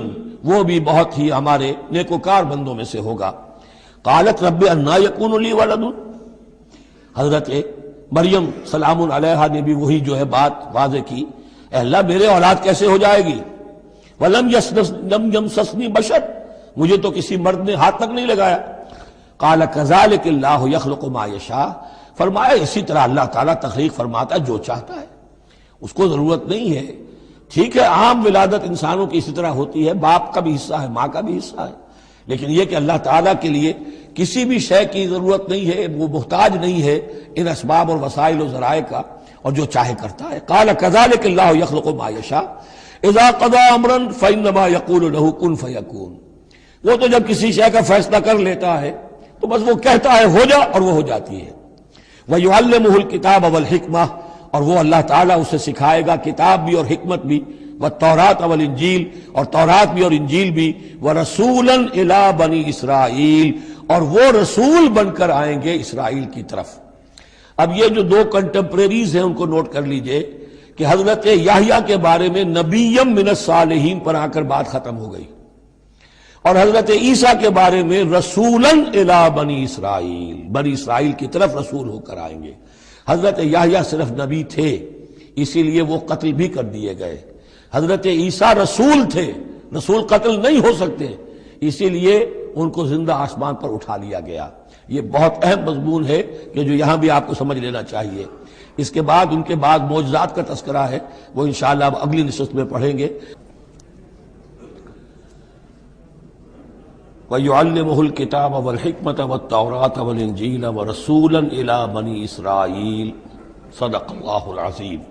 A: وہ بھی بہت ہی ہمارے نیکوکار بندوں میں سے ہوگا. قالت رب انا یکون لی ولد، حضرت مریم سلام علیہا نے بھی وہی جو ہے بات واضح کی، اے اللہ میرے اولاد کیسے ہو جائے گی؟ ولم یمسسنی بشر، مجھے تو کسی مرد نے ہاتھ تک نہیں لگایا. قال کذالک اللہ یخلق ما یشاء، فرمایا اسی طرح اللہ تعالیٰ تخلیق فرماتا ہے جو چاہتا ہے، اس کو ضرورت نہیں ہے. ٹھیک ہے عام ولادت انسانوں کی اسی طرح ہوتی ہے، باپ کا بھی حصہ ہے، ماں کا بھی حصہ ہے، لیکن یہ کہ اللہ تعالیٰ کے لیے کسی بھی شے کی ضرورت نہیں ہے، وہ محتاج نہیں ہے ان اسباب اور وسائل و ذرائع کا، اور جو چاہے کرتا ہے. قال کذالک اللہ یخلق ما یشاء اذا قضى امرا فانما يقول له كن فيكون، وہ تو جب کسی شے کا فیصلہ کر لیتا ہے تو بس وہ کہتا ہے ہو جا اور وہ ہو جاتی ہے. وَيُعَلِّمُهُ الْكِتَابَ وَالْحِكْمَةَ، اور وہ اللہ تعالیٰ اسے سکھائے گا کتاب بھی اور حکمت بھی. وَالتَّوْرَاةَ وَالْإِنْجِيلَ، اور تورات بھی اور انجیل بھی. وَرَسُولًا إِلَىٰ بَنِي إِسْرَائِيلَ، اور وہ رسول بن کر آئیں گے اسرائیل کی طرف. اب یہ جو دو کنٹمپریریز ہیں ان کو نوٹ کر لیجئے کہ حضرت یحییٰ کے بارے میں نبیم من الصالحین پر آ کر بات ختم ہو گئی، اور حضرت عیسیٰ کے بارے میں رسولاً الی بنی اسرائیل، بنی اسرائیل کی طرف رسول ہو کر آئیں گے. حضرت یحییٰ صرف نبی تھے اسی لیے وہ قتل بھی کر دیے گئے. حضرت عیسیٰ رسول تھے، رسول قتل نہیں ہو سکتے، اسی لیے ان کو زندہ آسمان پر اٹھا لیا گیا. یہ بہت اہم مضمون ہے کہ جو یہاں بھی آپ کو سمجھ لینا چاہیے. اس کے بعد ان کے بعد معجزات کا تذکرہ ہے، وہ انشاءاللہ اب اگلی نشست میں پڑھیں گے. وَيُعَلِّمُهُ الْكِتَابَ وَالْحِكْمَةَ وَالتَّوْرَاةَ وَالْإِنْجِيلَ وَرَسُولًا إِلَىٰ بَنِي إِسْرَائِيلَ. صدق اللہ العظیم.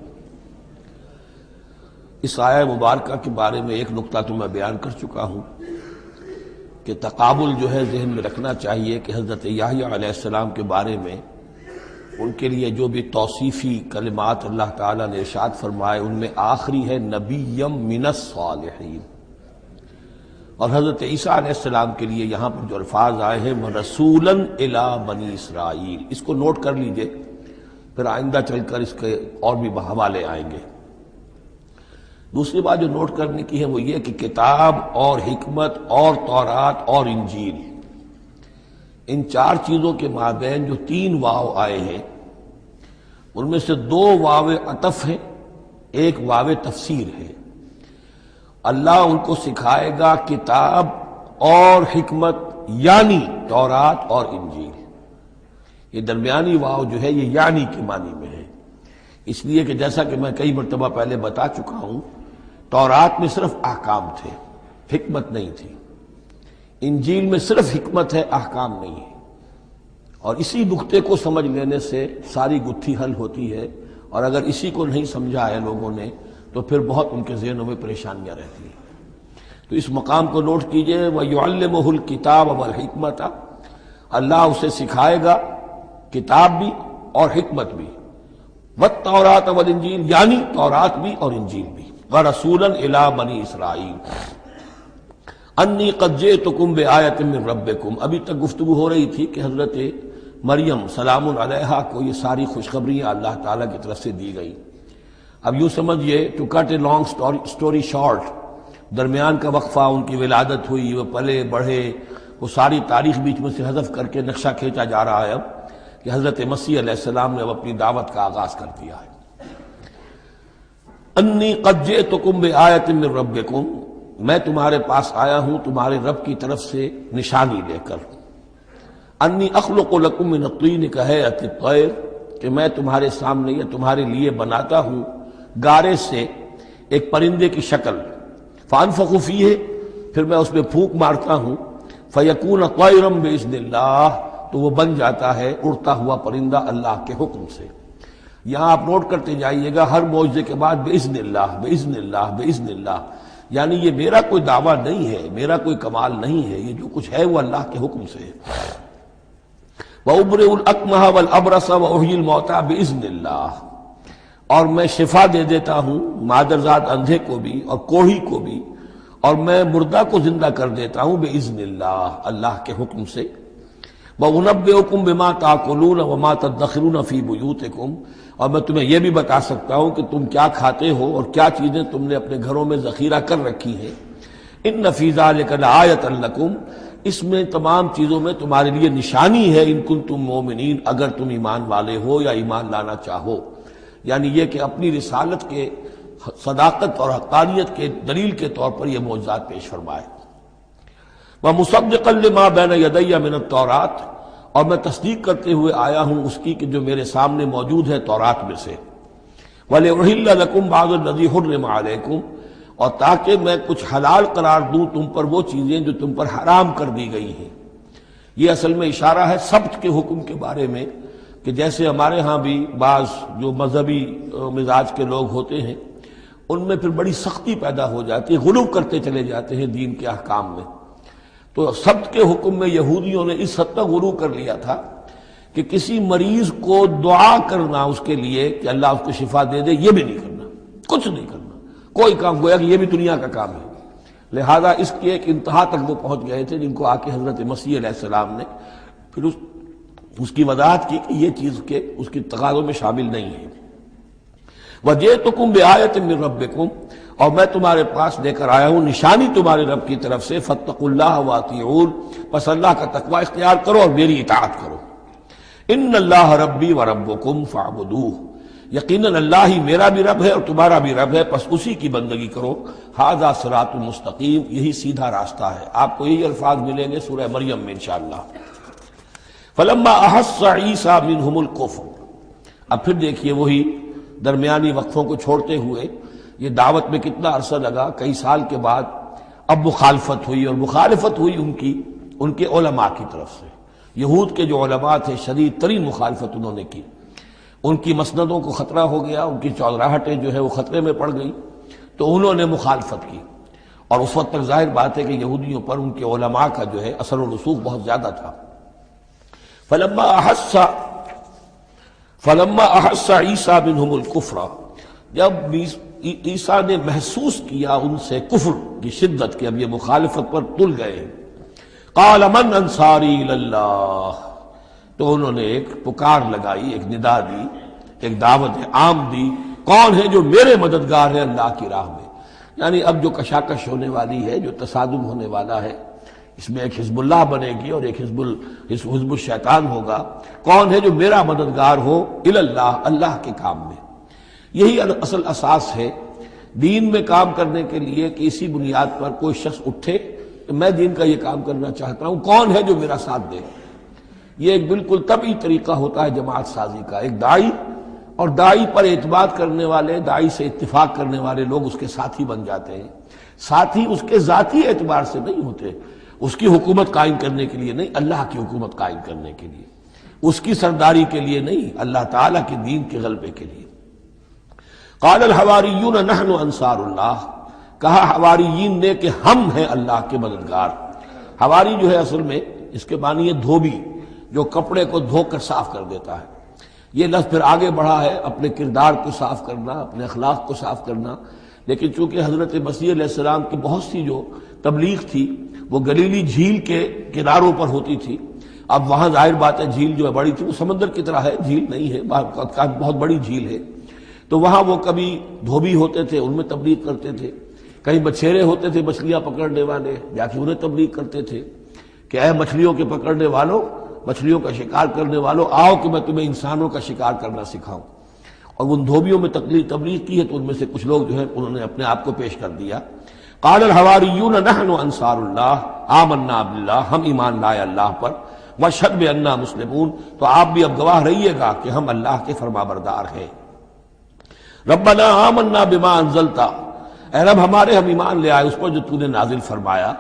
A: اس آیہ مبارکہ کے بارے میں ایک نقطہ تو میں بیان کر چکا ہوں کہ تقابل جو ہے ذہن میں رکھنا چاہیے کہ حضرت یحییٰ علیہ السلام کے بارے میں ان کے لیے جو بھی توصیفی کلمات اللہ تعالیٰ نے ارشاد فرمائے ان میں آخری ہے نبیم من الصالحین، اور حضرت عیسیٰ علیہ السلام کے لیے یہاں پر جو الفاظ آئے ہیں رسولاً الی بنی اسرائیل، اس کو نوٹ کر لیجئے، پھر آئندہ چل کر اس کے اور بھی حوالے آئیں گے۔ دوسری بات جو نوٹ کرنے کی ہے وہ یہ کہ کتاب اور حکمت اور تورات اور انجیل، ان چار چیزوں کے مابین جو تین واو آئے ہیں ان میں سے دو واو عطف ہیں، ایک واو تفسیر ہے۔ اللہ ان کو سکھائے گا کتاب اور حکمت، یعنی تورات اور انجیل۔ یہ درمیانی واو جو ہے یہ یعنی کے معنی میں ہے، اس لیے کہ جیسا کہ میں کئی مرتبہ پہلے بتا چکا ہوں، تورات میں صرف احکام تھے، حکمت نہیں تھی۔ انجیل میں صرف حکمت ہے، احکام نہیں ہے، اور اسی نقطے کو سمجھ لینے سے ساری گتھی حل ہوتی ہے، اور اگر اسی کو نہیں سمجھا ہے لوگوں نے تو پھر بہت ان کے ذہنوں میں پریشانیاں رہتی ہیں۔ تو اس مقام کو نوٹ کیجئے، وَيُعَلِّمُهُ الْكِتَابَ وَالْحِكْمَةَ، اللہ اسے سکھائے گا کتاب بھی اور حکمت بھی، وَالتَّوْرَاةَ وَالْإِنجِيلَ، یعنی تورات بھی اور انجیل بھی، وَرَسُولًا إِلَىٰ بَنِي إِسْرَائِيلَ انی قد جئتکم بآیۃ من ربکم۔ ابھی تک گفتگو ہو رہی تھی کہ حضرت مریم سلام علیہا کو یہ ساری خوشخبریاں اللہ تعالیٰ کی طرف سے دی گئی۔ اب یوں سمجھئے، to cut a long story short, درمیان کا وقفہ ان کی ولادت ہوئی، وہ پلے بڑھے، وہ ساری تاریخ بیچ میں سے حذف کر کے نقشہ کھینچا جا رہا ہے اب کہ حضرت مسیح علیہ السلام نے اب اپنی دعوت کا آغاز کر دیا ہے۔ انی قد جئتکم بآیۃ من ربکم، میں تمہارے پاس آیا ہوں تمہارے رب کی طرف سے نشانی لے کر۔ انی اخلق لکم من الطین کہیئۃ الطیر، کہ میں تمہارے سامنے یا تمہارے لیے بناتا ہوں گارے سے ایک پرندے کی شکل، فانفخ فیہ، پھر میں اس میں پھونک مارتا ہوں، فیکون طیرا باذن اللہ، تو وہ بن جاتا ہے اڑتا ہوا پرندہ اللہ کے حکم سے۔ یہاں آپ نوٹ کرتے جائیے گا، ہر معجزے کے بعد باذن اللہ باذن اللہ باذن اللہ، یعنی یہ میرا کوئی دعویٰ نہیں ہے، میرا کوئی کمال نہیں ہے، یہ جو کچھ ہے وہ اللہ کے حکم سے ہے۔ وَأُبْرِئُ الْأَكْمَحَ وَالْأَبْرَصَ وَأُحْيِي الْمَوْتَىٰ بِإِذْنِ اللَّهِ، اور میں شفا دے دیتا ہوں مادرزاد اندھے کو بھی اور کوڑھی کو بھی، اور میں مردہ کو زندہ کر دیتا ہوں بِإِذْنِ اللَّهِ، اللہ کے حکم سے۔ وَأُنَبِّئُكُم بِمَا تَأْكُلُونَ وَمَا تَدَّخِرُونَ فِي بُيُوتِكُم، اور میں تمہیں یہ بھی بتا سکتا ہوں کہ تم کیا کھاتے ہو اور کیا چیزیں تم نے اپنے گھروں میں ذخیرہ کر رکھی ہیں۔ ان فی ذلک لآیۃ لکم، اس میں تمام چیزوں میں تمہارے لیے نشانی ہے، ان کنتم مومنین، اگر تم ایمان والے ہو یا ایمان لانا چاہو، یعنی یہ کہ اپنی رسالت کے صداقت اور حقانیت کے دلیل کے طور پر یہ معجزات پیش فرمائے۔ وَمُصَدِّقًا لِمَا بَيْنَ يَدَيَّ مِنَ التَّوْرَاةِ، اور میں تصدیق کرتے ہوئے آیا ہوں اس کی کہ جو میرے سامنے موجود ہے تورات میں سے۔ وَلِأُحِلَّ لَكُمْ بَعْضَ الَّذِي حُرِّمَ عَلَيْكُمْ، اور تاکہ میں کچھ حلال قرار دوں تم پر وہ چیزیں جو تم پر حرام کر دی گئی ہیں۔ یہ اصل میں اشارہ ہے سبت کے حکم کے بارے میں، کہ جیسے ہمارے ہاں بھی بعض جو مذہبی مزاج کے لوگ ہوتے ہیں ان میں پھر بڑی سختی پیدا ہو جاتی ہے، غلو کرتے چلے جاتے ہیں دین کے احکام میں۔ تو سبت کے حکم میں یہودیوں نے اس حد تک غلو کر لیا تھا کہ کسی مریض کو دعا کرنا اس کے لیے کہ اللہ اس کو شفا دے دے، یہ بھی نہیں کرنا، کچھ نہیں کرنا، کوئی کام، گویا کہ یہ بھی دنیا کا کام ہے۔ لہذا اس کی ایک انتہا تک وہ پہنچ گئے تھے جن کو آ کے حضرت مسیح علیہ السلام نے پھر اس کی وضاحت کی کہ یہ چیز کے اس کی تقاضوں میں شامل نہیں ہے۔ وَجِئْتُكُم بِآیَةٍ مِّن رَبِّكُم، اور میں تمہارے پاس لے کر آیا ہوں نشانی تمہارے رب کی طرف سے، فَاتَّقُوا اللَّهَ وَأَطِیعُونِ، پس اللہ کا تقوی اختیار کرو اور میری اطاعت کرو۔ ان اللہ ربی وربکم فاعبدوہ، یقیناً اللہ ہی میرا بھی رب ہے اور تمہارا بھی رب ہے، پس اسی کی بندگی کرو۔ ھذا صراط مستقیم، یہی سیدھا راستہ ہے۔ آپ کو یہی الفاظ ملیں گے سورہ مریم میں انشاءاللہ۔ فلما احس عیسیٰ منہم الکفر، اب پھر دیکھیے وہی درمیانی وقفوں کو چھوڑتے ہوئے یہ دعوت میں کتنا عرصہ لگا، کئی سال کے بعد اب مخالفت ہوئی، اور مخالفت ہوئی ان کے علماء کی طرف سے۔ یہود کے جو علماء تھے شدید ترین مخالفت انہوں نے کی، ان کی مسندوں کو خطرہ ہو گیا، ان کی چودراہٹیں جو ہے وہ خطرے میں پڑ گئی، تو انہوں نے مخالفت کی، اور اس وقت تک ظاہر بات ہے کہ یہودیوں پر ان کے علماء کا جو ہے اثر و رسوخ بہت زیادہ تھا۔ فلما احس، فلما احس عیسیٰ منہم الکفر، جب عیسیٰ نے محسوس کیا ان سے کفر کی شدت کہ اب یہ مخالفت پر تل گئے ہیں، قال من انصاری الی اللہ، تو انہوں نے ایک پکار لگائی، ایک ندا دی، ایک دعوت عام دی، کون ہے جو میرے مددگار ہے اللہ کی راہ میں؟ یعنی اب جو کشاکش ہونے والی ہے، جو تصادم ہونے والا ہے، اس میں ایک حزب اللہ بنے گی اور ایک حزب الشیطان ہوگا، کون ہے جو میرا مددگار ہو الی اللہ، اللہ کے کام میں؟ یہی اصل اساس ہے دین میں کام کرنے کے لیے کہ اسی بنیاد پر کوئی شخص اٹھے کہ میں دین کا یہ کام کرنا چاہتا ہوں، کون ہے جو میرا ساتھ دے؟ یہ ایک بالکل طبعی طریقہ ہوتا ہے جماعت سازی کا۔ ایک داعی اور داعی پر اعتماد کرنے والے، داعی سے اتفاق کرنے والے لوگ اس کے ساتھی بن جاتے ہیں۔ ساتھی اس کے ذاتی اعتبار سے نہیں ہوتے، اس کی حکومت قائم کرنے کے لیے نہیں، اللہ کی حکومت قائم کرنے کے لیے، اس کی سرداری کے لیے نہیں، اللہ تعالیٰ کے دین کے غلبے کے لیے۔ قال الحواریون نحن انصار اللہ، کہا حواریین نے کہ ہم ہیں اللہ کے مددگار۔ حواری جو ہے اصل میں اس کے معنی ہے دھوبی، جو کپڑے کو دھو کر صاف کر دیتا ہے۔ یہ لفظ پھر آگے بڑھا ہے اپنے کردار کو صاف کرنا، اپنے اخلاق کو صاف کرنا، لیکن چونکہ حضرت مسیح علیہ السلام کی بہت سی جو تبلیغ تھی وہ گلیلی جھیل کے کناروں پر ہوتی تھی، اب وہاں ظاہر بات ہے جھیل جو ہے بڑی تھی، وہ سمندر کی طرح ہے، جھیل نہیں ہے، بہت بڑی جھیل ہے، تو وہاں وہ کبھی دھوبی ہوتے تھے، ان میں تبلیغ کرتے تھے، کہیں بچھیرے ہوتے تھے مچھلیاں پکڑنے والے، جا کے انہیں تبلیغ کرتے تھے کہ اے مچھلیوں کے پکڑنے والوں، مچھلیوں کا شکار کرنے والوں، آؤ کہ میں تمہیں انسانوں کا شکار کرنا سکھاؤں۔ اور ان دھوبیوں میں تبلیغ کی ہے تو ان میں سے کچھ لوگ جو ہے انہوں نے اپنے آپ کو پیش کر دیا۔ قال الحواریون نحن انصار اللہ آمنا باللہ، ہم ایمان لائے اللہ پر، واشہد بأننا مسلمون، تو آپ بھی اب گواہ رہیے گا کہ ہم اللہ کے فرما بردار ہیں۔ ربنا آمنا بما انزلت، اے رب ہمارے ہم ایمان لے آئے اس پر جو تو نے نازل فرمایا،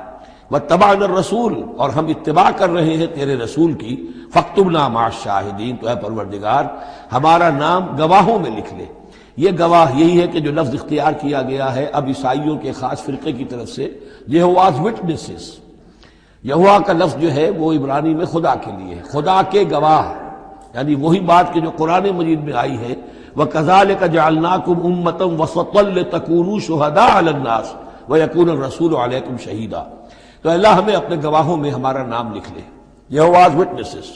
A: واتبعنا الرسول، اور ہم اتباع کر رہے ہیں تیرے رسول کی، فاکتبنا مع الشاہدین، تو اے پروردگار ہمارا نام گواہوں میں لکھ لے۔ یہ گواہ یہی ہے کہ جو لفظ اختیار کیا گیا ہے اب عیسائیوں کے خاص فرقے کی طرف سے، یہواز وٹنسز۔ یہوا کا لفظ جو ہے وہ عبرانی میں خدا کے لیے ہے، خدا کے گواہ، یعنی وہی بات کہ جو قرآن مجید میں آئی ہے، وَكَذَلِكَ جَعَلْنَاكُمْ أُمَّةً وَسَطًا لِتَكُونُوا شُهَدَاءَ عَلَى النَّاسِ وَيَكُونَ الرَّسُولُ عَلَيْكُمْ شَهِيدًا، تو اللہ ہمیں اپنے گواہوں میں ہمارا نام لکھ لے، یہواز وٹنسز۔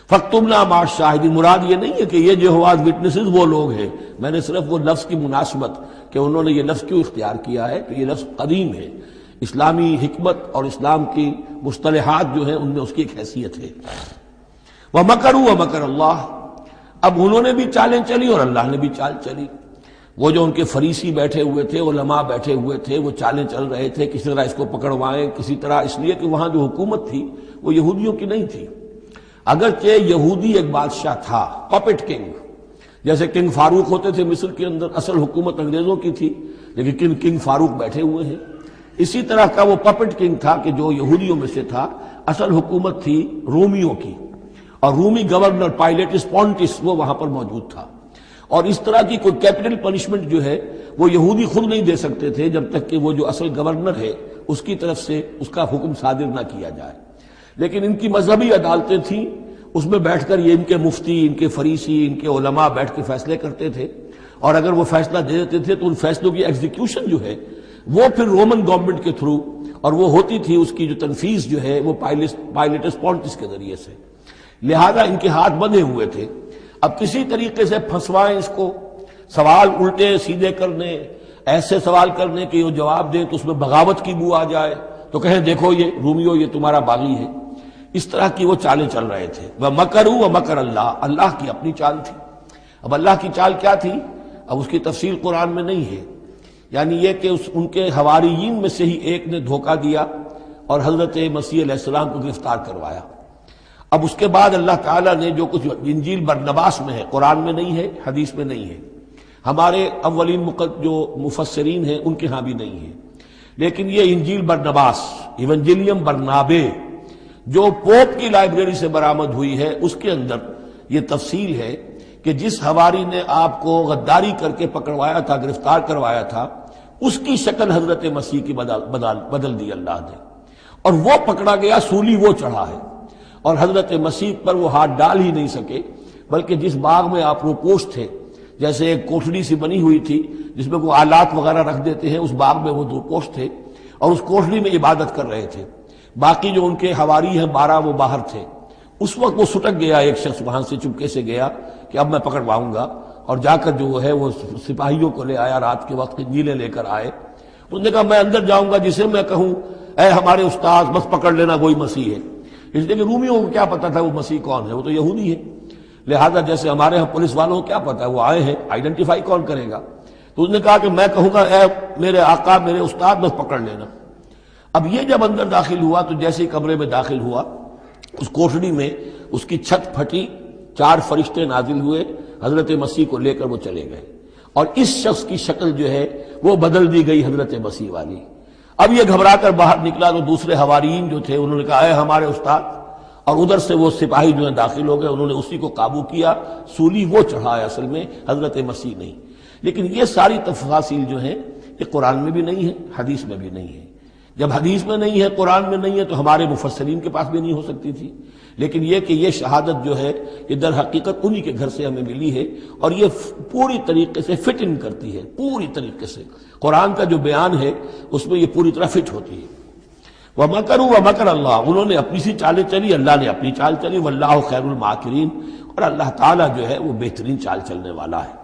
A: فَاكْتُبْنَا مَعَ الشَّاهِدِينَ، مراد یہ نہیں ہے کہ یہ یہواز وٹنسز وہ لوگ ہیں، میں نے صرف وہ لفظ کی مناسبت کہ انہوں نے یہ لفظ کیوں اختیار کیا ہے، تو یہ لفظ قدیم ہے، اسلامی حکمت اور اسلام کی مصطلحات جو ہیں ان میں اس کی ایک حیثیت ہے۔ وَمَكَرُوا وَمَكَرَ اللَّهُ، اب انہوں نے بھی چالیں چلی اور اللہ نے بھی چال چلی۔ وہ جو ان کے فریسی بیٹھے ہوئے تھے، علماء بیٹھے ہوئے تھے، وہ چالیں چل رہے تھے کسی طرح اس کو پکڑوائیں، کسی طرح، اس لیے کہ وہاں جو حکومت تھی وہ یہودیوں کی نہیں تھی، اگرچہ یہودی ایک بادشاہ تھا، پپٹ کنگ، جیسے کنگ فاروق ہوتے تھے مصر کے اندر، اصل حکومت انگریزوں کی تھی لیکن کنگ فاروق بیٹھے ہوئے ہیں، اسی طرح کا وہ پپٹ کنگ تھا کہ جو یہودیوں میں سے تھا، اصل حکومت تھی رومیوں کی، اور رومی گورنر پائلیٹس پونٹس وہ وہاں پر موجود تھا، اور اس طرح کی کوئی کیپٹل پنشمنٹ جو ہے وہ یہودی خود نہیں دے سکتے تھے جب تک کہ وہ جو اصل گورنر ہے اس کی طرف سے اس کا حکم صادر نہ کیا جائے، لیکن ان کی مذہبی عدالتیں تھیں، اس میں بیٹھ کر یہ ان کے مفتی، ان کے فریسی، ان کے علماء بیٹھ کے فیصلے کرتے تھے، اور اگر وہ فیصلہ دے دیتے تھے تو ان فیصلوں کی ایگزیکیوشن جو ہے وہ پھر رومن گورنمنٹ کے تھرو، اور وہ ہوتی تھی اس کی جو تنفیذ جو ہے وہ پائلیٹس پونٹس کے ذریعے سے، لہذا ان کے ہاتھ بندھے ہوئے تھے۔ اب کسی طریقے سے پھنسوائیں اس کو، سوال الٹے سیدھے کرنے، ایسے سوال کرنے کہ وہ جواب دیں تو اس میں بغاوت کی بو آ جائے، تو کہیں دیکھو یہ رومیو یہ تمہارا باغی ہے، اس طرح کی وہ چالیں چل رہے تھے۔ وَمَكَرُوا وَمَكَرَ اللَّهُ، اللہ کی اپنی چال تھی۔ اب اللہ کی چال کیا تھی، اب اس کی تفصیل قرآن میں نہیں ہے، یعنی یہ کہ ان کے حواریین میں سے ہی ایک نے دھوکہ دیا اور حضرت مسیح علیہ السلام کو گرفتار کروایا۔ اب اس کے بعد اللہ تعالیٰ نے جو کچھ انجیل برنباس میں ہے، قرآن میں نہیں ہے، حدیث میں نہیں ہے، ہمارے اولین جو مفسرین ہیں ان کے ہاں بھی نہیں ہے، لیکن یہ انجیل برنباس، ایونجیلیم برنابے، جو پوپ کی لائبریری سے برآمد ہوئی ہے، اس کے اندر یہ تفصیل ہے کہ جس حواری نے آپ کو غداری کر کے پکڑوایا تھا، گرفتار کروایا تھا، اس کی شکل حضرت مسیح کی بدل دی اللہ نے، اور وہ پکڑا گیا، سولی وہ چڑھا ہے، اور حضرت مسیح پر وہ ہاتھ ڈال ہی نہیں سکے، بلکہ جس باغ میں آپ روپوش تھے، جیسے ایک کوٹھڑی سی بنی ہوئی تھی جس میں کوئی آلات وغیرہ رکھ دیتے ہیں، اس باغ میں وہ روپوش تھے اور اس کوٹھڑی میں عبادت کر رہے تھے. باقی جو ان کے حواری ہیں 12 وہ باہر تھے. اس وقت وہ سٹک گیا، ایک شخص وہاں سے چپکے سے گیا کہ اب میں پکڑواؤں گا، اور جا کر جو ہے وہ سپاہیوں کو لے آیا، رات کے وقت نیلے لے کر آئے. اس نے کہا میں اندر جاؤں گا، جسے میں کہوں اے ہمارے استاد بس پکڑ لینا وہی مسیح ہے. اس لیے کہ رومیوں کو کیا پتا تھا وہ مسیح کون ہے، وہ تو یہودی ہے. لہذا جیسے ہمارے ہاں پولیس والوں کو کیا پتا ہے وہ آئے ہیں، آئیڈینٹیفائی کون کرے گا. تو اس نے کہا کہ میں کہوں گا اے میرے آقا میرے استاد بس پکڑ لینا. اب یہ جب اندر داخل ہوا تو جیسے ہی کمرے میں داخل ہوا اس کوٹھڑی میں اس کی چھت پھٹی، 4 فرشتے نازل ہوئے، حضرت مسیح کو لے کر وہ چلے گئے، اور اس شخص کی شکل جو ہے وہ بدل دی گئی حضرت مسیح والی. اب یہ گھبرا کر باہر نکلا تو دوسرے حواریین جو تھے انہوں نے کہا اے ہمارے استاد، اور ادھر سے وہ سپاہی جو ہیں داخل ہو گئے، انہوں نے اسی کو قابو کیا. سولی وہ چڑھایا اصل میں، حضرت مسیح نہیں. لیکن یہ ساری تفاصیل جو ہیں یہ قرآن میں بھی نہیں ہے، حدیث میں بھی نہیں ہے. جب حدیث میں نہیں ہے، قرآن میں نہیں ہے، تو ہمارے مفسرین کے پاس بھی نہیں ہو سکتی تھی. لیکن یہ کہ یہ شہادت جو ہے یہ در حقیقت انہی کے گھر سے ہمیں ملی ہے، اور یہ پوری طریقے سے فٹ ان کرتی ہے، پوری طریقے سے قرآن کا جو بیان ہے اس میں یہ پوری طرح فٹ ہوتی ہے. وَمَكَرُوا وَمَكَرَ اللَّهُ، انہوں نے اپنی سی چالیں چلی، اللہ نے اپنی چال چلی. وَاللَّهُ خَيْرُ الْمَاكِرِينَ، اور اللہ تعالیٰ جو ہے وہ بہترین چال چلنے والا ہے.